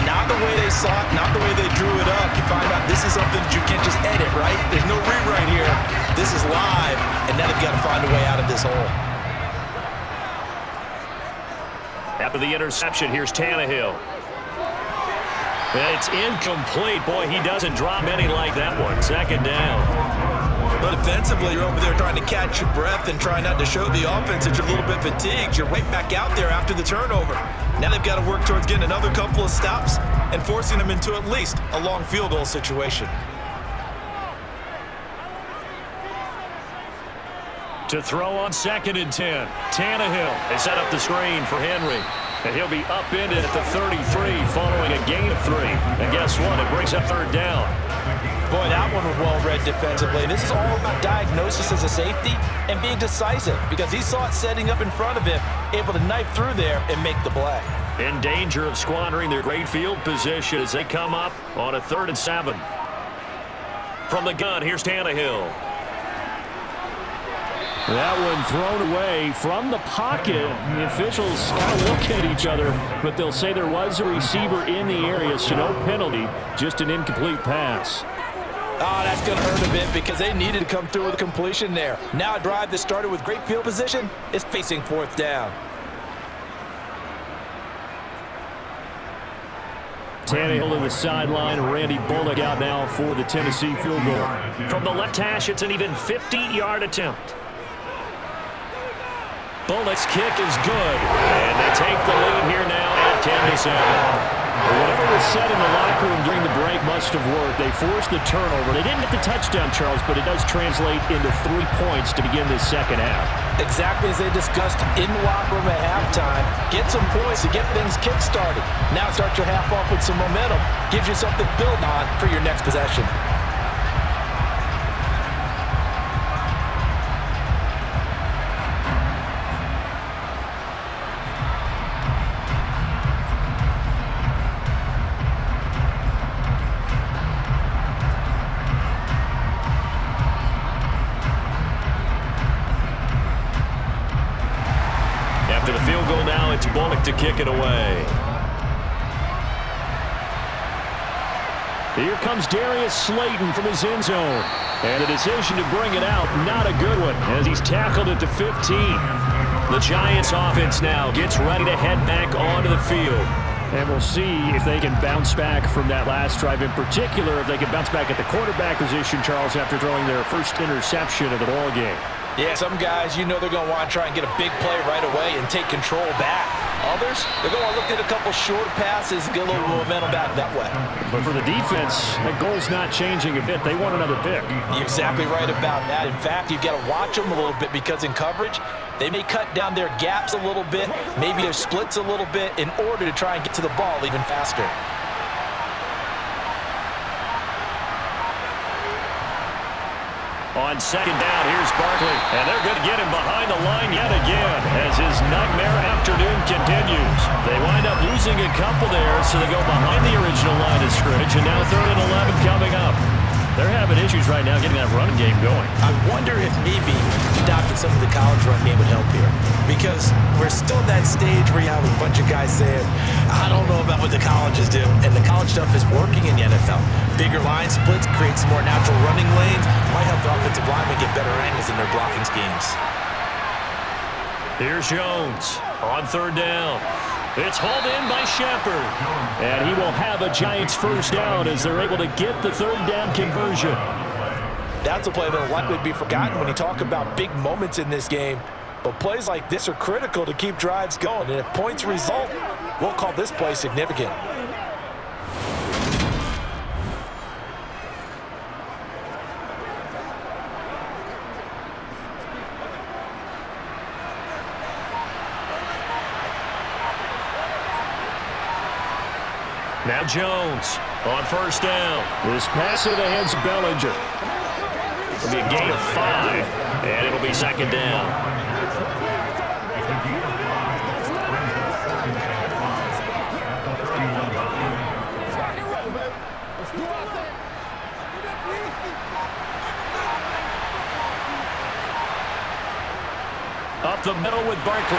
Not the way they saw it, not the way they drew it up. You find out this is something that you can't just edit, right? There's no rewrite here. This is live, and now they've got to find a way out of this hole. After the interception, here's Tannehill. It's incomplete. Boy, he doesn't drop any like that one. Second down. But defensively, you're over there trying to catch your breath and try not to show the offense that you're a little bit fatigued. You're right back out there after the turnover. Now they've got to work towards getting another couple of stops and forcing them into at least a long field goal situation. To throw on 2nd and 10. Tannehill has set up the screen for Henry. And he'll be upended at the 33 following a gain of 3. And guess what? It brings up third down. Boy, that one was well-read defensively. This is all about diagnosis as a safety and being decisive because he saw it setting up in front of him, able to knife through there and make the play. In danger of squandering their great field position as they come up on a 3rd and 7. From the gun, here's Tannehill. That one thrown away from the pocket. The officials kind of look at each other, but they'll say there was a receiver in the area, so no penalty, just an incomplete pass. Oh, that's going to hurt a bit because they needed to come through with a completion there. Now a drive that started with great field position is facing 4th down. Tannehill to the sideline. Randy Bullock out now for the Tennessee field goal. From the left hash, it's an even 50-yard attempt. Bullock's kick is good, and they take the lead here now at 10-7. Whatever was said in the locker room during the break must have worked. They forced the turnover. They didn't get the touchdown, Charles, but it does translate into 3 points to begin this second half. Exactly as they discussed in the locker room at halftime. Get some points to get things kick-started. Now start your half off with some momentum. Gives you something to build on for your next possession. After the field goal now, it's Bullock to kick it away. Here comes Darius Slayton from his end zone. And a decision to bring it out, not a good one, as he's tackled at the 15. The Giants offense now gets ready to head back onto the field. And we'll see if they can bounce back from that last drive. In particular, if they can bounce back at the quarterback position, Charles, after throwing their first interception of the ball game. Yeah, some guys, you know they're going to want to try and get a big play right away and take control back. Others, they're going to look at a couple short passes, get a little momentum back that way. But for the defense, that goal's not changing a bit. They want another pick. You're exactly right about that. In fact, you've got to watch them a little bit because in coverage, they may cut down their gaps a little bit, maybe their splits a little bit in order to try and get to the ball even faster. On second down, here's Barkley. And they're going to get him behind the line yet again as his nightmare afternoon continues. They wind up losing a couple there, so they go behind the original line of scrimmage, and now 3rd and 11 coming up. They're having issues right now getting that run game going. I wonder if maybe adopting some of the college run game would help here. Because we're still at that stage where you have a bunch of guys saying, I don't know about what the colleges do. And the college stuff is working in the NFL. Bigger line splits, creates more natural running lanes, might help the offensive linemen get better angles in their blocking schemes. Here's Jones on 3rd down. It's hauled in by Shepard. And he will have a Giants first down as they're able to get the 3rd down conversion. That's a play that will likely be forgotten when you talk about big moments in this game. But plays like this are critical to keep drives going. And if points result, we'll call this play significant. Now Jones on 1st down. This pass into the hands of Bellinger. It'll be a gain of 5, and it'll be 2nd down. Up the middle with Barkley.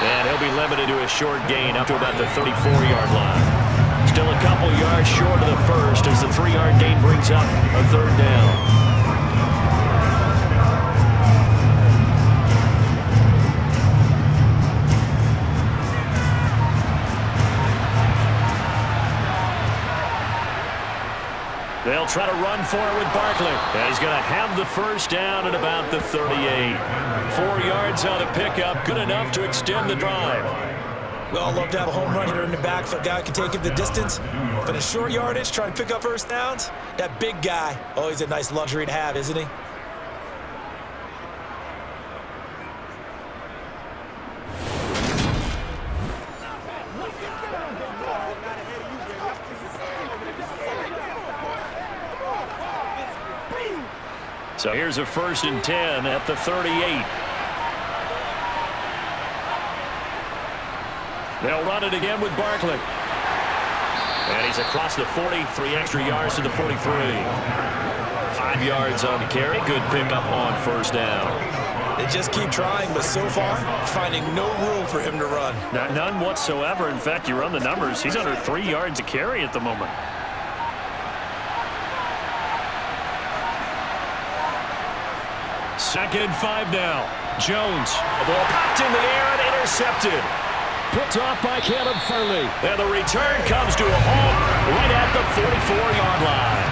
And he'll be limited to a short gain up to about the 34-yard line. Still a couple yards short of the first as the 3-yard gain brings up a 3rd down. They'll try to run for it with Barkley. And he's going to have the first down at about the 38. 4 yards on a pickup, good enough to extend the drive. We all love to have a home run hitter in the back so a guy can take it the distance. But in short yardage, trying to pick up first downs, that big guy, always a nice luxury to have, isn't he? So here's a 1st and 10 at the 38. They'll run it again with Barkley. And he's across the 40, 3 extra yards to the 43. 5 yards on the carry. Good pickup on 1st down. They just keep trying, but so far, finding no room for him to run. None whatsoever. In fact, you run the numbers. He's under 3 yards a carry at the moment. Second and 5 now. Jones. The ball popped in the air and intercepted. Picked off by Caleb Farley. And the return comes to a halt right at the 44-yard line.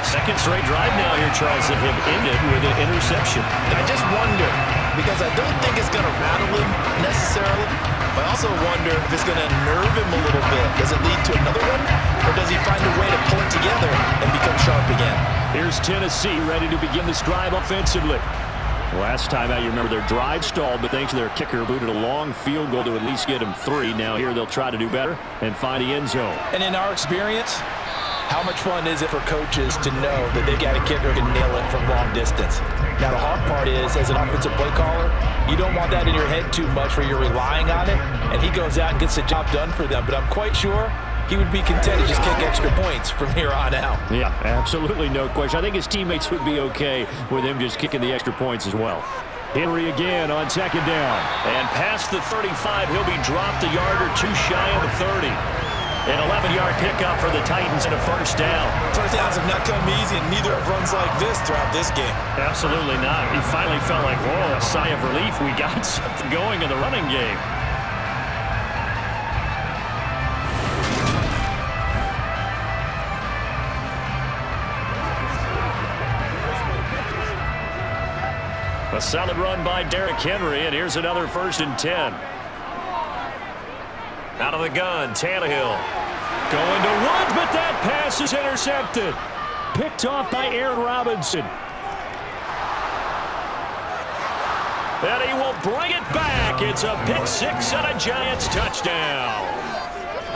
Second straight drive now here, Charles, that have ended with an interception. I just wonder, because I don't think it's going to rattle him necessarily, but I also wonder if it's going to nerve him a little bit. Does it lead to another one, or does he find a way to pull it together and become sharp again? Here's Tennessee ready to begin this drive offensively. Last time out, you remember their drive stalled, but thanks to their kicker, booted a long field goal to at least get them 3. Now here they'll try to do better and find the end zone. And in our experience, how much fun is it for coaches to know that they got a kicker who can nail it from long distance? Now the hard part is, as an offensive play caller, you don't want that in your head too much where you're relying on it, and he goes out and gets the job done for them. But I'm quite sure he would be content to just kick extra points from here on out. Yeah, absolutely no question. I think his teammates would be okay with him just kicking the extra points as well. Henry again on 2nd down. And past the 35, he'll be dropped a yard or 2 shy of the 30. An 11-yard pickup for the Titans and a 1st down. First downs have not come easy, and neither have runs like this throughout this game. Absolutely not. He finally felt like, whoa, a sigh of relief. We got something going in the running game. A solid run by Derrick Henry, and here's another 1st and 10. Out of the gun, Tannehill. Going to Woods, but that pass is intercepted. Picked off by Aaron Robinson. And he will bring it back. It's a pick 6 and a Giants touchdown.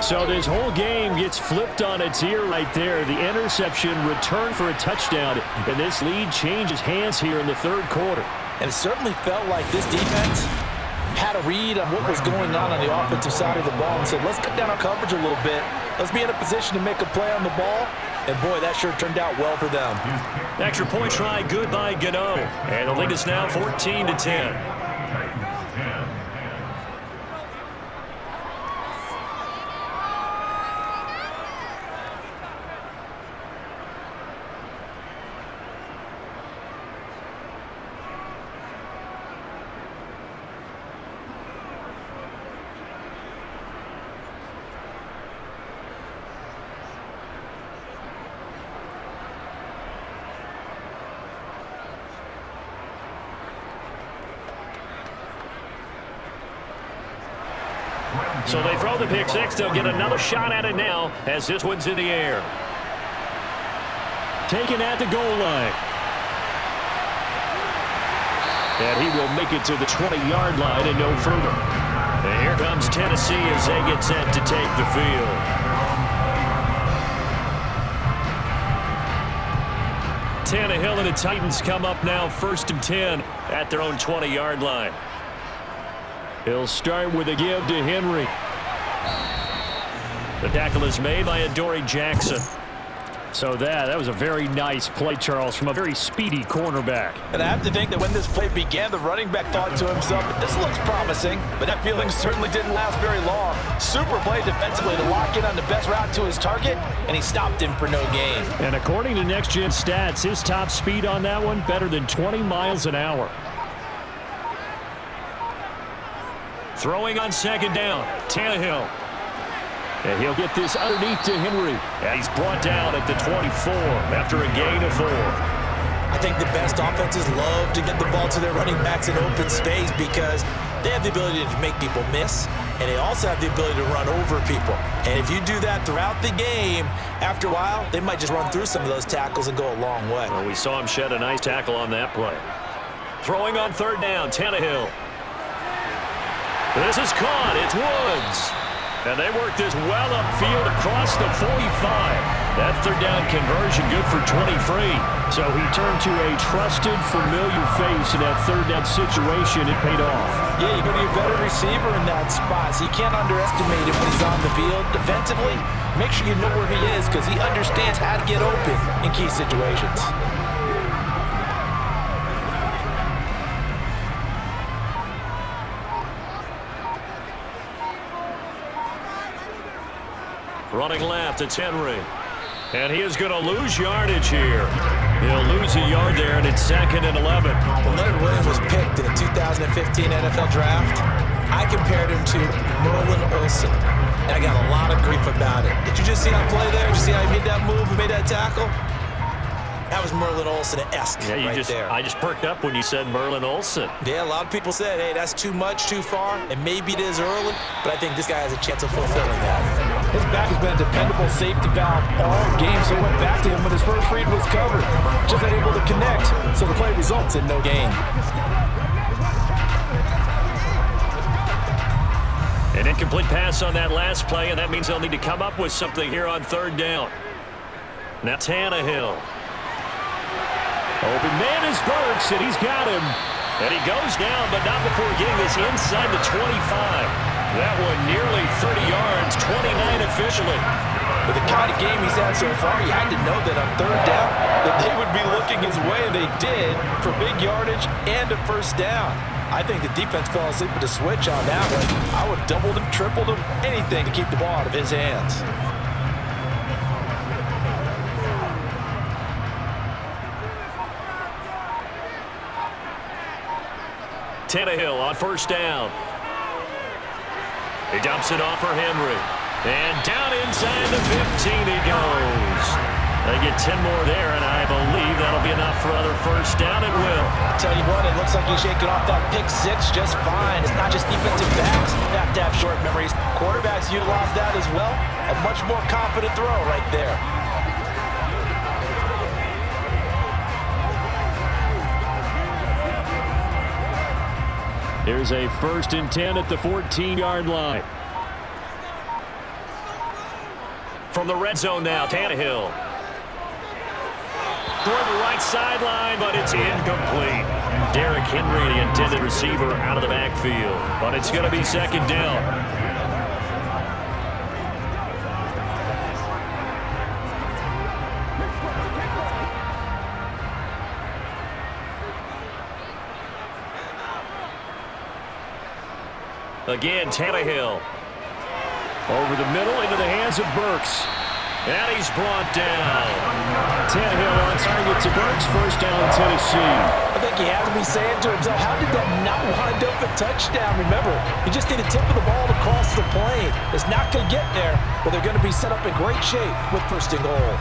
So this whole game gets flipped on its ear right there. The interception return for a touchdown, and this lead changes hands here in the third quarter. And it certainly felt like this defense had a read on what was going on the offensive side of the ball and said, let's cut down our coverage a little bit. Let's be in a position to make a play on the ball. And, boy, that sure turned out well for them. Extra point try good by Gano. And the lead is now 14-10. So they throw the pick six. They'll get another shot at it now as this one's in the air. Taken at the goal line. And he will make it to the 20-yard line and no further. And here comes Tennessee as they get set to take the field. Tannehill and the Titans come up now 1st and 10 at their own 20-yard line. He'll start with a give to Henry. The tackle is made by Adoree Jackson. So that was a very nice play, Charles, from a very speedy cornerback. And I have to think that when this play began, the running back thought to himself, this looks promising, but that feeling certainly didn't last very long. Super play defensively to lock in on the best route to his target, and he stopped him for no gain. And according to Next Gen Stats, his top speed on that one, better than 20 miles an hour. Throwing on 2nd down, Tannehill. And he'll get this underneath to Henry. And he's brought down at the 24 after a gain of 4. I think the best offenses love to get the ball to their running backs in open space because they have the ability to make people miss, and they also have the ability to run over people. And if you do that throughout the game, after a while, they might just run through some of those tackles and go a long way. Well, we saw him shed a nice tackle on that play. Throwing on 3rd down, Tannehill. This is caught. It's Woods. And they work this well upfield across the 45. That 3rd down conversion good for 23. So he turned to a trusted, familiar face in that 3rd down situation. It paid off. Yeah, you go to your better receiver in that spot, so you can't underestimate him when he's on the field. Defensively, make sure you know where he is because he understands how to get open in key situations. Running left, it's Henry. And he is going to lose yardage here. He'll lose a yard there, and it's 2nd and 11. When Leonard Williams was picked in the 2015 NFL Draft, I compared him to Merlin Olsen, and I got a lot of grief about it. Did you just see that play there? Did you see how he made that move and made that tackle? That was Merlin Olsen-esque there. I just perked up when you said Merlin Olsen. Yeah, a lot of people said, hey, that's too much, too far, and maybe it is early, but I think this guy has a chance of fulfilling that. His back has been a dependable safety valve all game, so he went back to him when his first read was covered. Just unable to connect, so the play results in no gain. An incomplete pass on that last play, and that means they'll need to come up with something here on 3rd down. Now Tannehill. Open man is Burks, and he's got him. And he goes down, but not before getting this inside the 25. That one nearly 30 yards, 29 officially. With the kind of game he's had so far, you had to know that on 3rd down that they would be looking his way, and they did, for big yardage and a 1st down. I think the defense fell asleep with a switch on that one. I would have doubled him, tripled him, anything to keep the ball out of his hands. Tannehill on 1st down. He dumps it off for Henry. And down inside the 15 he goes. They get 10 more there, and I believe that'll be enough for another 1st down. It will. I'll tell you what, it looks like he's shaking off that pick 6 just fine. It's not just defensive backs that have to have short memories. Quarterbacks utilize that as well. A much more confident throw right there. Here's a 1st and 10 at the 14-yard line. From the red zone now, Tannehill. Toward the right sideline, but it's incomplete. Derrick Henry, the intended receiver, out of the backfield. But it's going to be second down. Again, Tannehill. Over the middle into the hands of Burks. And he's brought down. Tannehill on target to Burks. First down, Tennessee. I think he has to be saying to himself, how did that not wind up a touchdown? Remember, he just need a tip of the ball to cross the plane. It's not going to get there, but they're going to be set up in great shape with first and goal.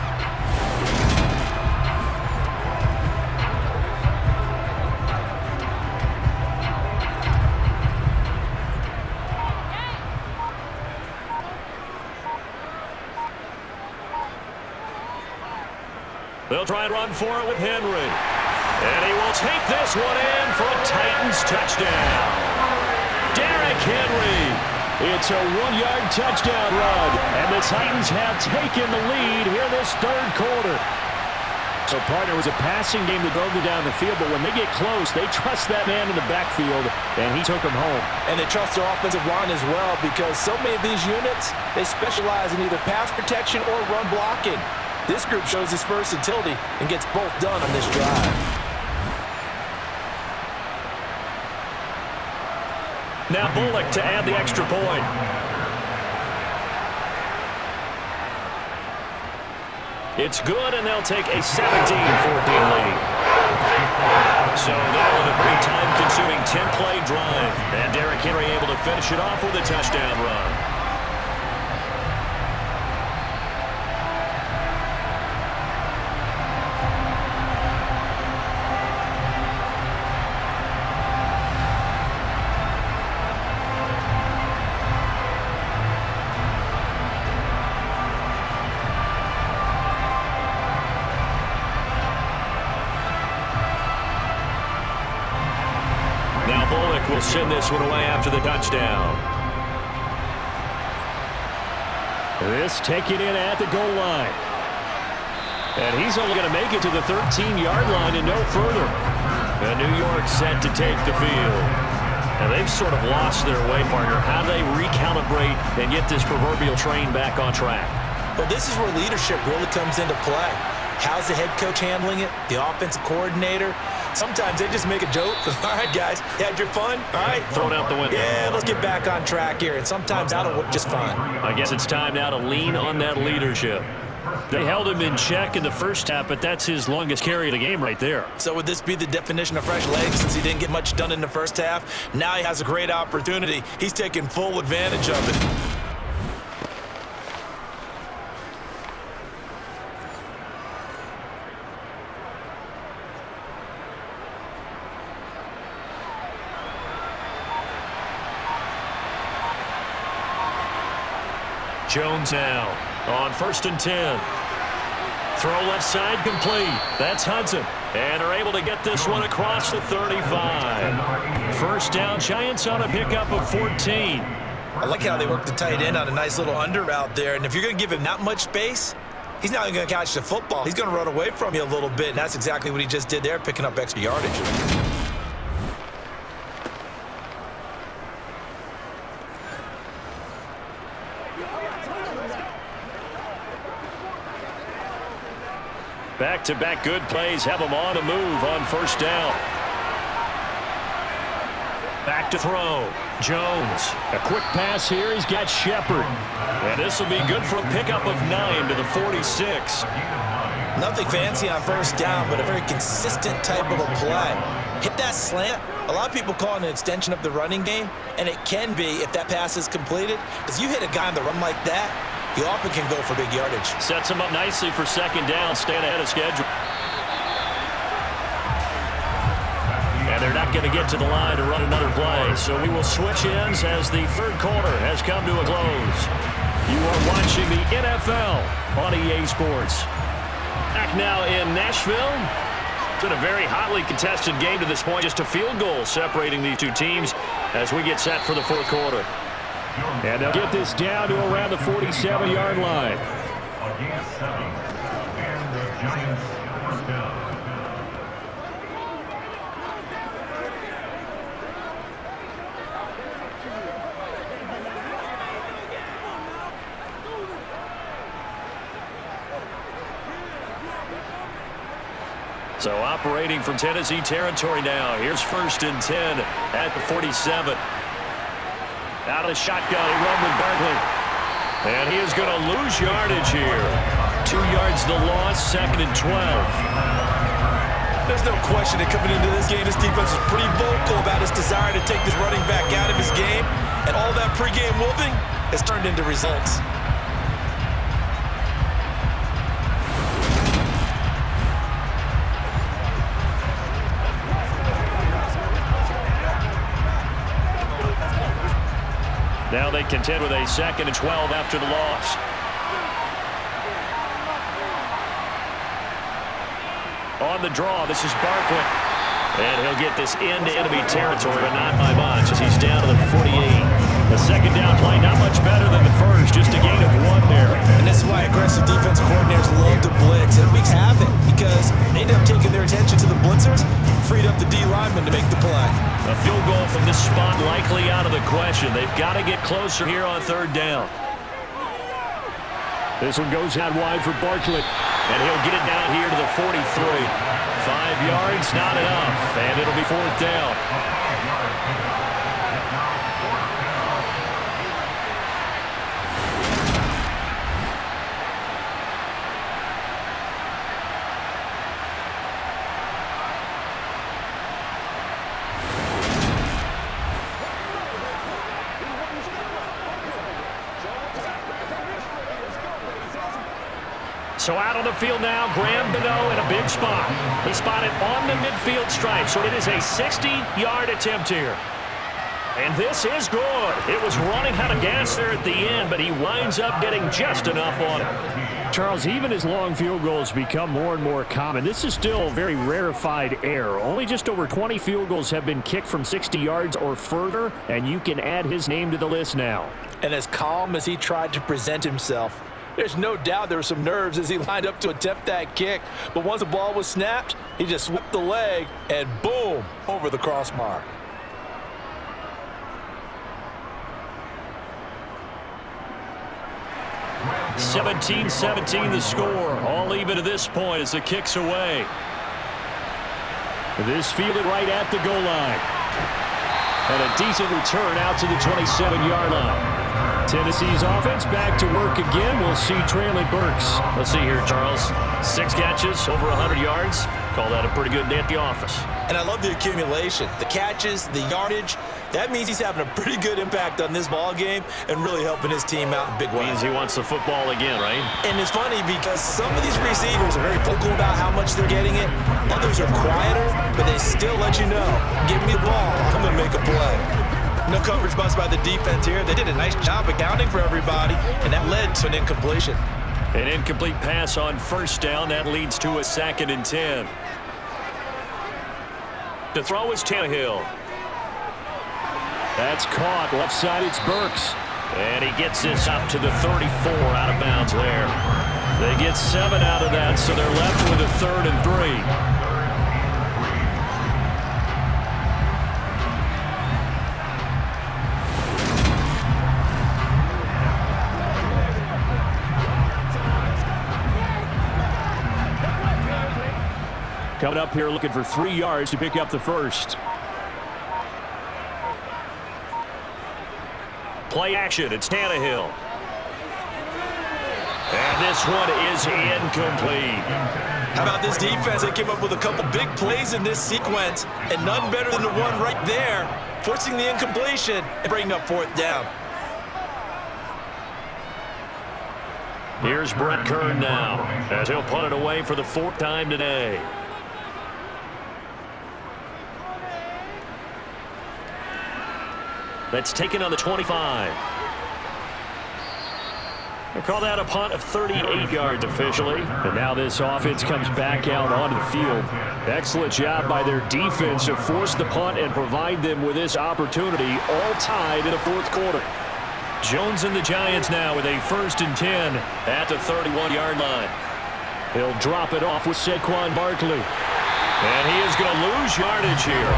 They'll try and run for it with Henry. And he will take this one in for a Titans touchdown. Derrick Henry. It's a 1-yard touchdown run. And the Titans have taken the lead here this third quarter. So, partner, it was a passing game that drove them down the field, but when they get close, they trust that man in the backfield, and he took them home. And they trust their offensive line as well, because so many of these units, they specialize in either pass protection or run blocking. This group shows its versatility and gets both done on this drive. Now Bullock to add the extra point. It's good, and they'll take a 17-14 lead. So that was a pretty time-consuming 10-play drive. And Derrick Henry able to finish it off with a touchdown run. Will send this one away after the touchdown. This taken in at the goal line. And he's only going to make it to the 13-yard line and no further. And New York set to take the field. And they've sort of lost their way, partner. How do they recalibrate and get this proverbial train back on track? Well, this is where leadership really comes into play. How's the head coach handling it? The offensive coordinator? Sometimes they just make a joke. All right, guys, you had your fun? All right. Throw it out the window. Yeah, let's get back on track here. And sometimes that'll work just fine. I guess it's time now to lean on that leadership. They held him in check in the first half, but that's his longest carry of the game right there. So would this be the definition of fresh legs since he didn't get much done in the first half? Now he has a great opportunity. He's taking full advantage of it. Jones now on 1st and 10. Throw left side complete. That's Hudson. And are able to get this one across the 35. First down, Giants on a pickup of 14. I like how they work the tight end on a nice little under route there. And if you're going to give him that much space, he's not even going to catch the football. He's going to run away from you a little bit. And that's exactly what he just did there, picking up extra yardage. Back-to-back good plays have them on a move on first down. Back to throw. Jones. A quick pass here. He's got Shepard. And this will be good for a pickup of 9 to the 46. Nothing fancy on first down, but a very consistent type of a play. Hit that slant. A lot of people call it an extension of the running game, and it can be if that pass is completed. Because you hit a guy on the run like that, you often can go for big yardage. Sets him up nicely for second down, staying ahead of schedule. And they're not going to get to the line to run another play, so we will switch ends as the third quarter has come to a close. You are watching the NFL on EA Sports. Back now in Nashville. It's been a very hotly contested game to this point. Just a field goal separating these two teams as we get set for the fourth quarter. And they'll get this down to around the 47-yard line. against 7. And the Giants first down. So operating from Tennessee territory now. Here's 1st and 10 at the 47. Out of the shotgun, he run with Barkley. And he is going to lose yardage here. 2 yards the loss, 2nd and 12. There's no question that coming into this game, this defense is pretty vocal about its desire to take this running back out of his game. And all that pregame wolfing has turned into results. Now they contend with a 2nd and 12 after the loss. On the draw, this is Barkley. And he'll get this into enemy territory, but not by much as he's down to the 48. The 2nd down play, not much better than the first, just a gain of 1 there. And this is why aggressive defensive coordinators love to blitz. And it wreaks havoc because they end up taking their attention to the blitzers, freed up the D lineman to make the play. A field goal from this spot likely out of the question. They've got to get closer here on 3rd down. This one goes out wide for Barkley. And he'll get it down here to the 43. 5 yards, not enough. And it'll be 4th down. So out on the field now, Graham Beno in a big spot. He spotted on the midfield stripe, so it is a 60-yard attempt here. And this is good. It was running out of gas there at the end, but he winds up getting just enough on it. Charles, even as long field goals become more and more common, this is still a very rarefied error. Only just over 20 field goals have been kicked from 60 yards or further, and you can add his name to the list now. And as calm as he tried to present himself, there's no doubt there were some nerves as he lined up to attempt that kick. But once the ball was snapped, he just swept the leg and boom, over the crossbar. (17-17) the score. All even at this point as the kick's away. This fielded right at the goal line. And a decent return out to the 27-yard line. Tennessee's offense back to work again. We'll see Traylon Burks. Let's see here, Charles. 6 catches, over 100 yards. Call that a pretty good day at the office. And I love the accumulation, the catches, the yardage. That means he's having a pretty good impact on this ball game and really helping his team out in big ways. Means he wants the football again, right? And it's funny because some of these receivers are very vocal about how much they're getting it. Others are quieter, but they still let you know, give me the ball, I'm going to make a play. No coverage bust by the defense here. They did a nice job accounting for everybody, and that led to an incompletion. An incomplete pass on 1st down. That leads to a 2nd and 10. The throw is Tannehill. That's caught. Left side, it's Burks. And he gets this up to the 34, out of bounds there. They get 7 out of that, so they're left with a 3rd and 3. Coming up here looking for 3 yards to pick up the first. Play action, it's Tannehill. And this one is incomplete. How about this defense? They came up with a couple big plays in this sequence, and none better than the one right there, forcing the incompletion and bringing up 4th down. Here's Brett Kern now, as he'll punt it away for the 4th time today. That's taken on the 25. They call that a punt of 38 yards officially. And now this offense comes back out onto the field. Excellent job by their defense to force the punt and provide them with this opportunity, all tied in the 4th quarter. Jones and the Giants now with a 1st and 10 at the 31-yard line. He'll drop it off with Saquon Barkley. And he is going to lose yardage here.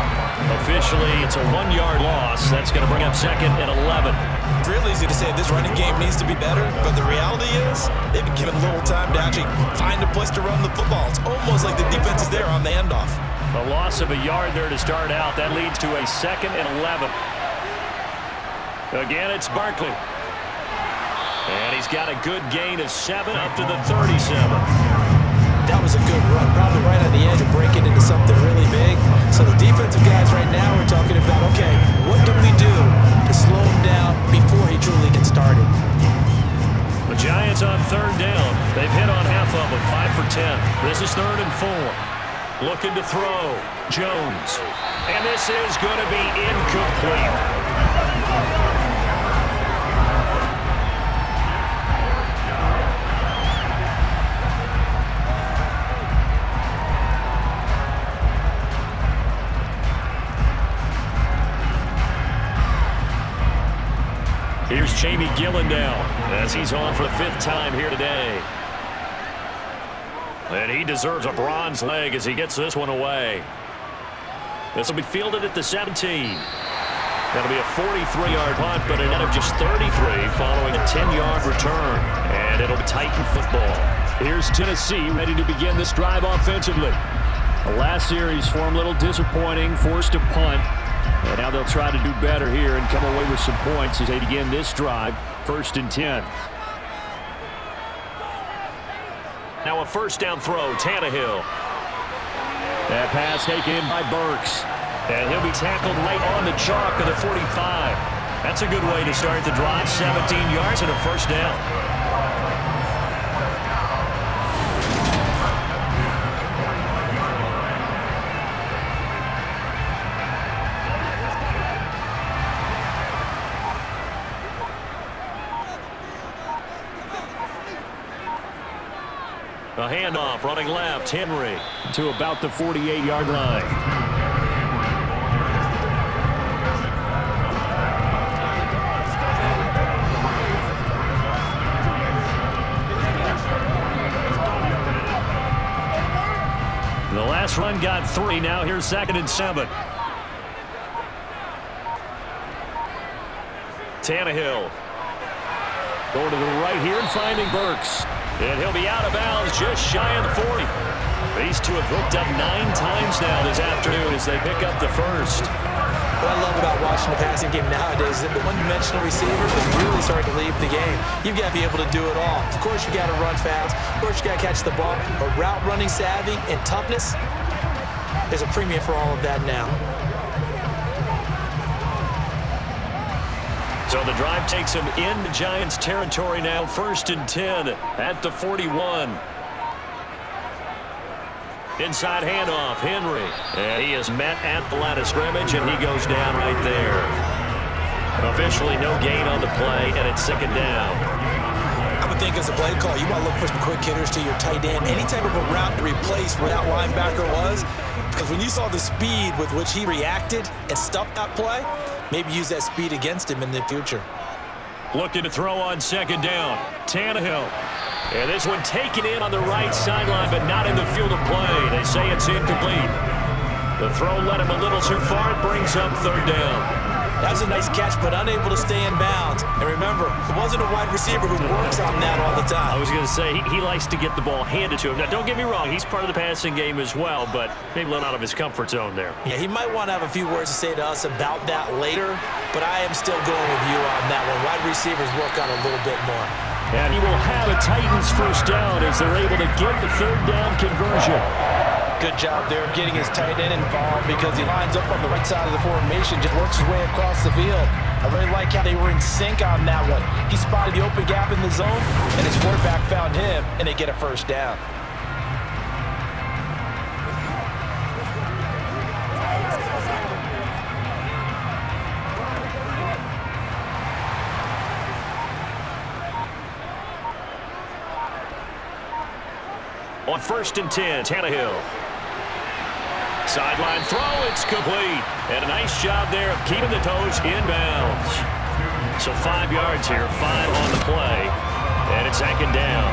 Officially, it's a 1-yard loss. That's going to bring up 2nd and 11. It's real easy to say this running game needs to be better, but the reality is they've been given little time to actually find a place to run the football. It's almost like the defense is there on the handoff. A loss of a yard there to start out. That leads to a 2nd and 11. Again, it's Barkley. And he's got a good gain of 7 up to the 37. That was a good run, probably right on the edge of breaking into something really big. So the defensive guys right now are talking about, okay, what do we do to slow him down before he truly gets started? The Giants on 3rd down. They've hit on half of them, 5 for 10. This is 3rd and 4. Looking to throw. Jones. And this is going to be incomplete. Here's Jamie Gillen now as he's on for the 5th time here today. And he deserves a bronze leg as he gets this one away. This will be fielded at the 17. That'll be a 43-yard punt, but a net of just 33 following a 10-yard return. And it'll be Titan football. Here's Tennessee ready to begin this drive offensively. The last series for him a little disappointing, forced to punt. And now they'll try to do better here and come away with some points as they begin this drive, 1st and 10. Now a 1st down throw, Tannehill. That pass taken by Burks. And he'll be tackled right on the chalk of the 45. That's a good way to start the drive, 17 yards and a 1st down. A handoff, running left, Henry to about the 48-yard line. The last run got 3. Now here's 2nd and 7. Tannehill going to the right here and finding Burks. And he'll be out of bounds just shy of the 40. These two have hooked up 9 times now this afternoon as they pick up the 1st. What I love about watching the passing game nowadays is that the one-dimensional receiver is really starting to leave the game. You've got to be able to do it all. Of course, you got to run fast. Of course, you got to catch the ball. But route running savvy and toughness, there's a premium for all of that now. So the drive takes him into Giants territory now, 1st and 10 at the 41. Inside handoff, Henry. And he is met at the line of scrimmage, and he goes down right there. Officially no gain on the play, and it's 2nd down. I would think as a play call, you want to look for some quick hitters to your tight end. Any type of a route to replace where that linebacker was. Because when you saw the speed with which he reacted and stuffed that play, maybe use that speed against him in the future. Looking to throw on 2nd down. Tannehill. And this one taken in on the right sideline, but not in the field of play. They say it's incomplete. The throw led him a little too far. It brings up 3rd down. That was a nice catch, but unable to stay in bounds. And remember, it wasn't a wide receiver who works on that all the time. I was going to say, he likes to get the ball handed to him. Now, don't get me wrong. He's part of the passing game as well, but maybe a little out of his comfort zone there. Yeah, he might want to have a few words to say to us about that later, but I am still going with you on that one. Wide receivers work on a little bit more. And he will have a Titans 1st down as they're able to get the 3rd down conversion. Good job there of getting his tight end involved because he lines up on the right side of the formation, just works his way across the field. I really like how they were in sync on that one. He spotted the open gap in the zone, and his quarterback found him, and they get a 1st down. On 1st and 10, Tannehill. Sideline throw, it's complete. And a nice job there of keeping the toes in bounds. So 5 yards here, 5 on the play, and it's second down.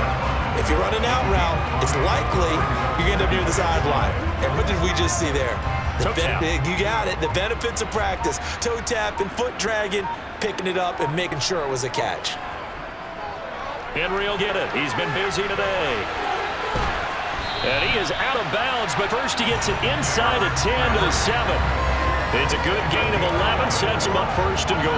If you're running out route, it's likely you're going to end up near the sideline. And what did we just see there? You got it. The benefits of practice. Toe tapping, foot dragging, picking it up, and making sure it was a catch. Henry will get it. He's been busy today. And he is out of bounds, but first he gets it inside the 10 to the 7. It's a good gain of 11, sets him up first and goal.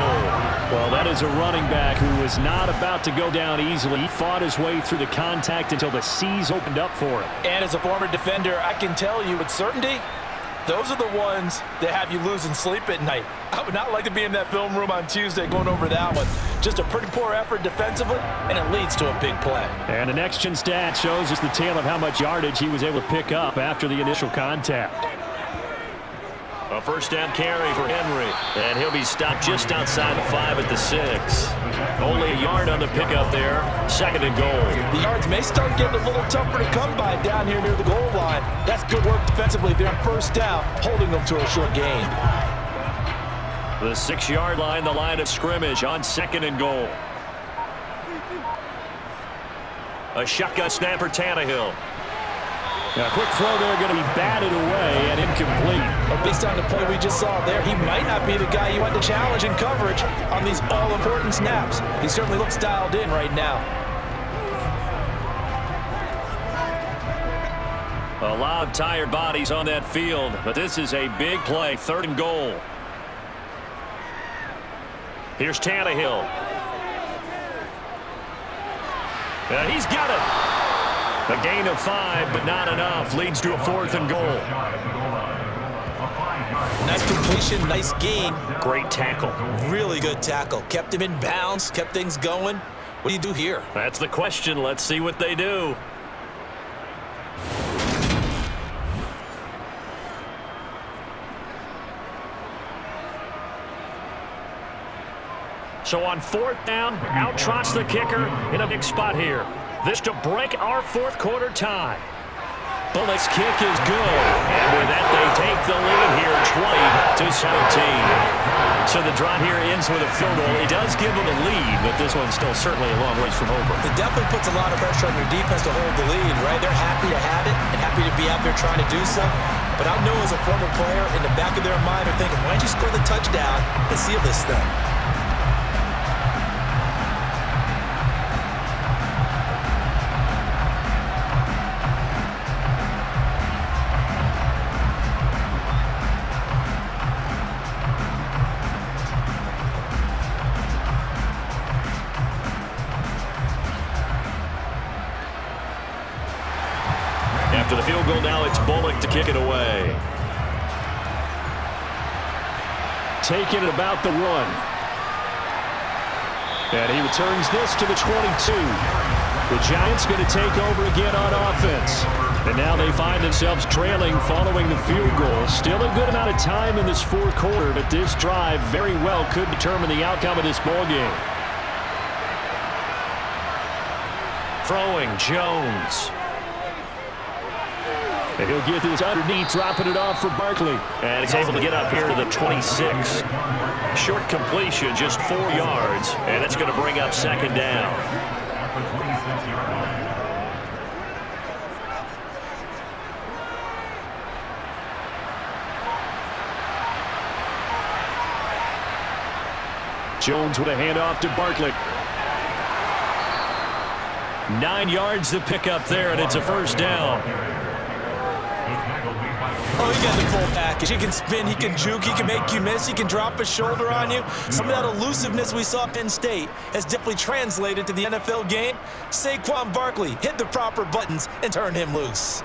Well, that is a running back who was not about to go down easily. He fought his way through the contact until the C's opened up for him. And as a former defender, I can tell you with certainty, those are the ones that have you losing sleep at night. I would not like to be in that film room on Tuesday going over that one. Just a pretty poor effort defensively, and it leads to a big play. And the next-gen stat shows us the tale of how much yardage he was able to pick up after the initial contact. A first down carry for Henry, and he'll be stopped just outside the 5 at the 6. Only a yard on the pickup there, second and goal. The yards may start getting a little tougher to come by down here near the goal line. That's good work defensively there on first down, holding them to a short gain. The 6-yard line, the line of scrimmage on second and goal. A shotgun snap for Tannehill. Now, quick throw there, going to be batted away and incomplete. But based on the play we just saw there, he might not be the guy you want to challenge in coverage on these all-important snaps. He certainly looks dialed in right now. A lot of tired bodies on that field, but this is a big play, third and goal. Here's Tannehill. And he's got it. A gain of 5, but not enough. Leads to a fourth and goal. Nice completion, nice gain. Great tackle. Really good tackle. Kept him in bounds, kept things going. What do you do here? That's the question. Let's see what they do. So on fourth down, out trots the kicker in a big spot here. This to break our fourth quarter tie. Bullock's kick is good. And with that, they take the lead here, 20-17. So the drive here ends with a field goal. It does give them a lead, but this one's still certainly a long ways from over. It definitely puts a lot of pressure on your defense to hold the lead, right? They're happy to have it and happy to be out there trying to do so. But I know as a former player, in the back of their mind, they're thinking, why don't you score the touchdown and seal this thing? After the field goal now, it's Bullock to kick it away. Taking it about the 1. And he returns this to the 22. The Giants going to take over again on offense. And now they find themselves trailing following the field goal. Still a good amount of time in this fourth quarter, but this drive very well could determine the outcome of this ballgame. Throwing Jones. And he'll get this underneath, dropping it off for Barkley. And he's able to get up here to the 26. Short completion, just 4 yards. And it's going to bring up second down. Jones with a handoff to Barkley. 9 yards to pick up there, and it's a first down. Oh, he got the full package. He can spin, he can juke, he can make you miss, he can drop his shoulder on you. Some of that elusiveness we saw at Penn State has definitely translated to the NFL game. Saquon Barkley hit the proper buttons and turned him loose.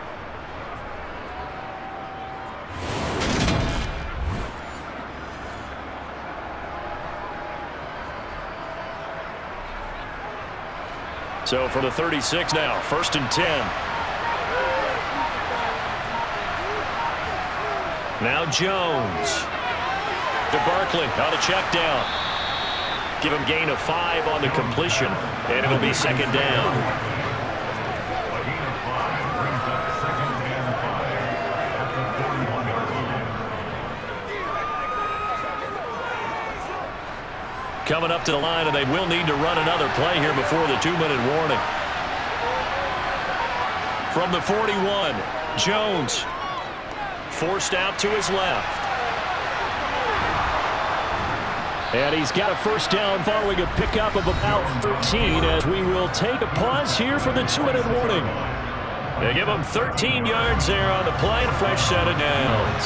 So for the 36 now, first and 10. Now Jones. To Barkley on a check down. Give him gain of 5 on the completion, and it'll be second down. coming up to the line, and they will need to run another play here before the 2-minute warning. From the 41, Jones forced out to his left. And he's got a first down following a pickup of about 13 as we will take a pause here for the 2-minute warning. They give him 13 yards there on the play, and fresh set of downs.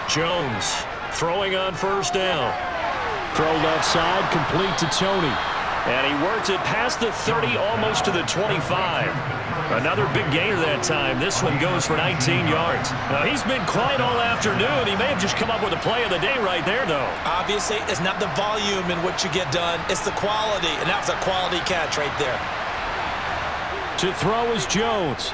Jones throwing on first down. Throw left side, complete to Tony. And he worked it past the 30, almost to the 25. Another big gainer that time. This one goes for 19 yards. Now, he's been quiet all afternoon. He may have just come up with a play of the day right there, though. Obviously, it's not the volume in what you get done. It's the quality, and that was a quality catch right there. To throw is Jones.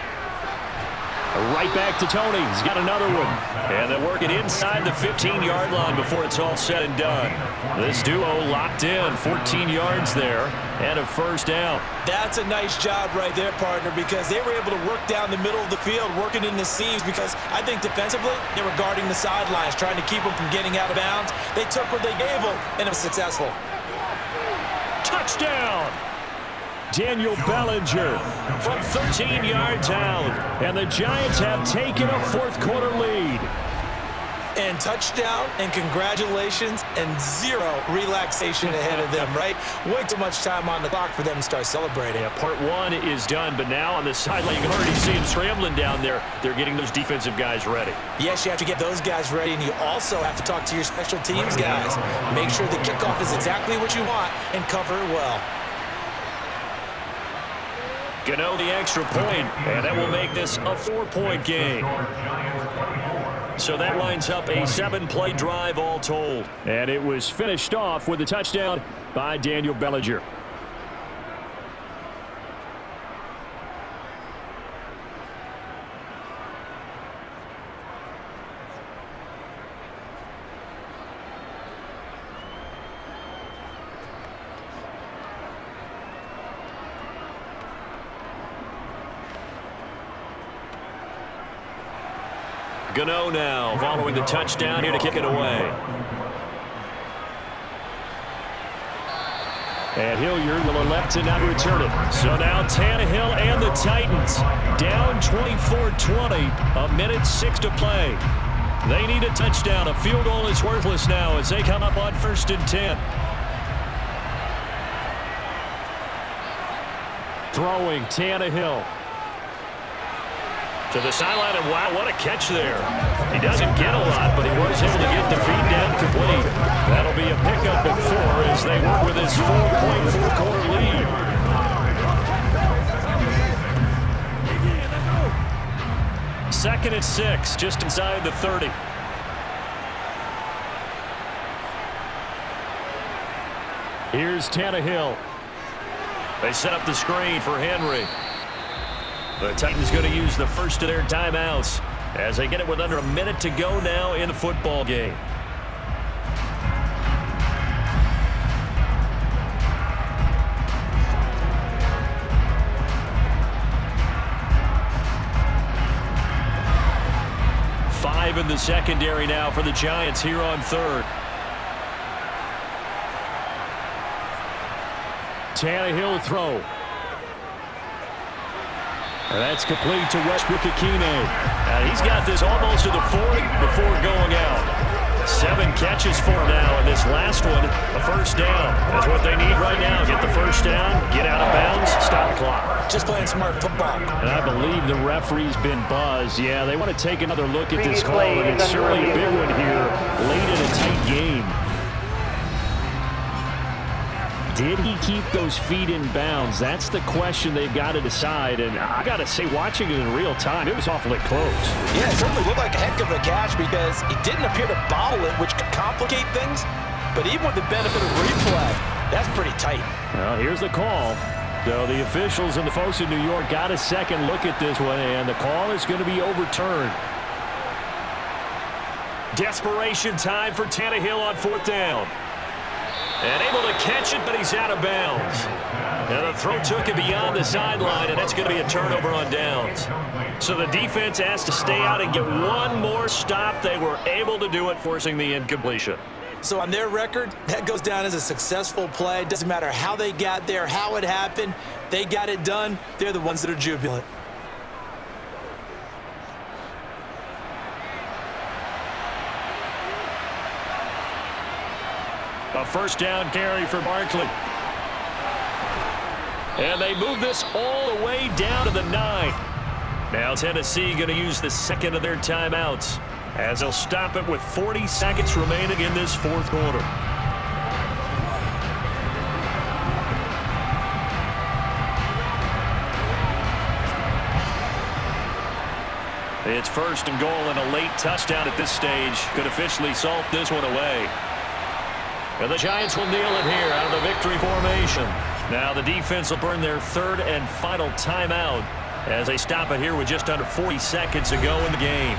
Right back to Tony. He's got another one. And they work it inside the 15-yard line before it's all said and done. This duo locked in, 14 yards there, and a first down. That's a nice job right there, partner, because they were able to work down the middle of the field, working in the seams, because I think defensively they were guarding the sidelines, trying to keep them from getting out of bounds. They took what they gave them, and it was successful. Touchdown! Daniel Bellinger from 13 yards out. And the Giants have taken a fourth-quarter lead. And touchdown, and congratulations, and zero relaxation ahead of them, right? Way too much time on the clock for them to start celebrating. Yeah, part one is done, but now on the sideline, you can already see them scrambling down there. They're getting those defensive guys ready. Yes, you have to get those guys ready, and you also have to talk to your special teams guys. Make sure the kickoff is exactly what you want and cover it well. Gano the extra point, and that will make this a 4-point game. So that lines up a 7-play drive all told. And it was finished off with a touchdown by Daniel Bellinger. Gano now following the touchdown here to kick it away. And Hilliard will elect to not return it. So now Tannehill and the Titans down 24-20, a minute 6 to play. They need a touchdown. A field goal is worthless now as they come up on 1st and 10. Throwing Tannehill. To the sideline, and wow, what a catch there. He doesn't get a lot, but he was able to get the feed down complete. That'll be a pickup at 4 as they work with his 4-point fourth-quarter lead. Second and 6, just inside the 30. Here's Tannehill. They set up the screen for Henry. The Titans going to use the first of their timeouts as they get it with under a minute to go now in the football game. Five in the secondary now for the Giants here on 3rd. Tannehill throw. And that's complete to Westbrook-Ikhine. And he's got this almost to the 40 before going out. 7 catches for him now, and this last one, a first down. That's what they need right now. Get the first down, get out of bounds, stop the clock. Just playing smart football. And I believe the referee's been buzzed. Yeah, they want to take another look at this call, and it's certainly a big one here late in a tight game. Did he keep those feet in bounds? That's the question they've got to decide. And I got to say, watching it in real time, it was awfully close. Yeah, it certainly looked like a heck of a catch because he didn't appear to bobble it, which could complicate things. But even with the benefit of replay, that's pretty tight. Well, here's the call. So the officials and the folks in New York got a second look at this one, and the call is going to be overturned. Desperation time for Tannehill on 4th down. And able to catch it, but he's out of bounds. Now the throw took it beyond the sideline, and that's going to be a turnover on downs. So the defense has to stay out and get one more stop. They were able to do it, forcing the incompletion. So on their record, that goes down as a successful play. Doesn't matter how they got there, how it happened. They got it done. They're the ones that are jubilant. A first down carry for Barkley. And they move this all the way down to the 9. Now Tennessee going to use the second of their timeouts as they'll stop it with 40 seconds remaining in this fourth quarter. It's first and goal, and a late touchdown at this stage could officially salt this one away. And the Giants will kneel it here out of the victory formation. Now the defense will burn their third and final timeout as they stop it here with just under 40 seconds to go in the game.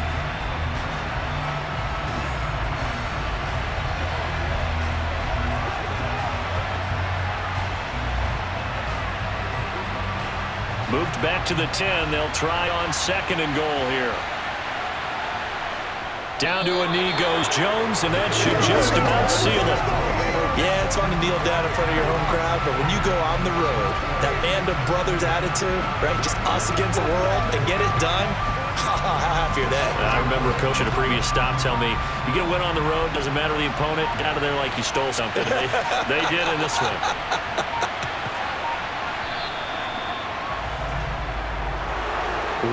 Moved back to the 10. They'll try on second and goal here. Down to a knee goes Jones, and that should just about seal it. Yeah, it's fun to kneel down in front of your home crowd, but when you go on the road, that band of brothers attitude, right, just us against the world, and get it done, how happy are they? I remember a coach at a previous stop tell me, you get a win on the road, doesn't matter the opponent, get out of there like you stole something. They did in this one.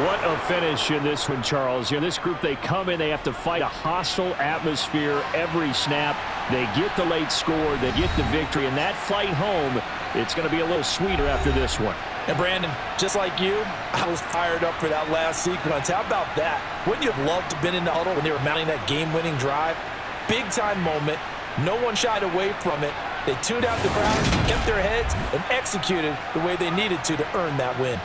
What a finish in this one, Charles. You know, this group, they come in, they have to fight a hostile atmosphere every snap. They get the late score, they get the victory, and that flight home, it's going to be a little sweeter after this one. And Brandon, just like you, I was fired up for that last sequence. How about that? Wouldn't you have loved to have been in the huddle when they were mounting that game-winning drive? Big-time moment. No one shied away from it. They tuned out the crowd, kept their heads, and executed the way they needed to earn that win.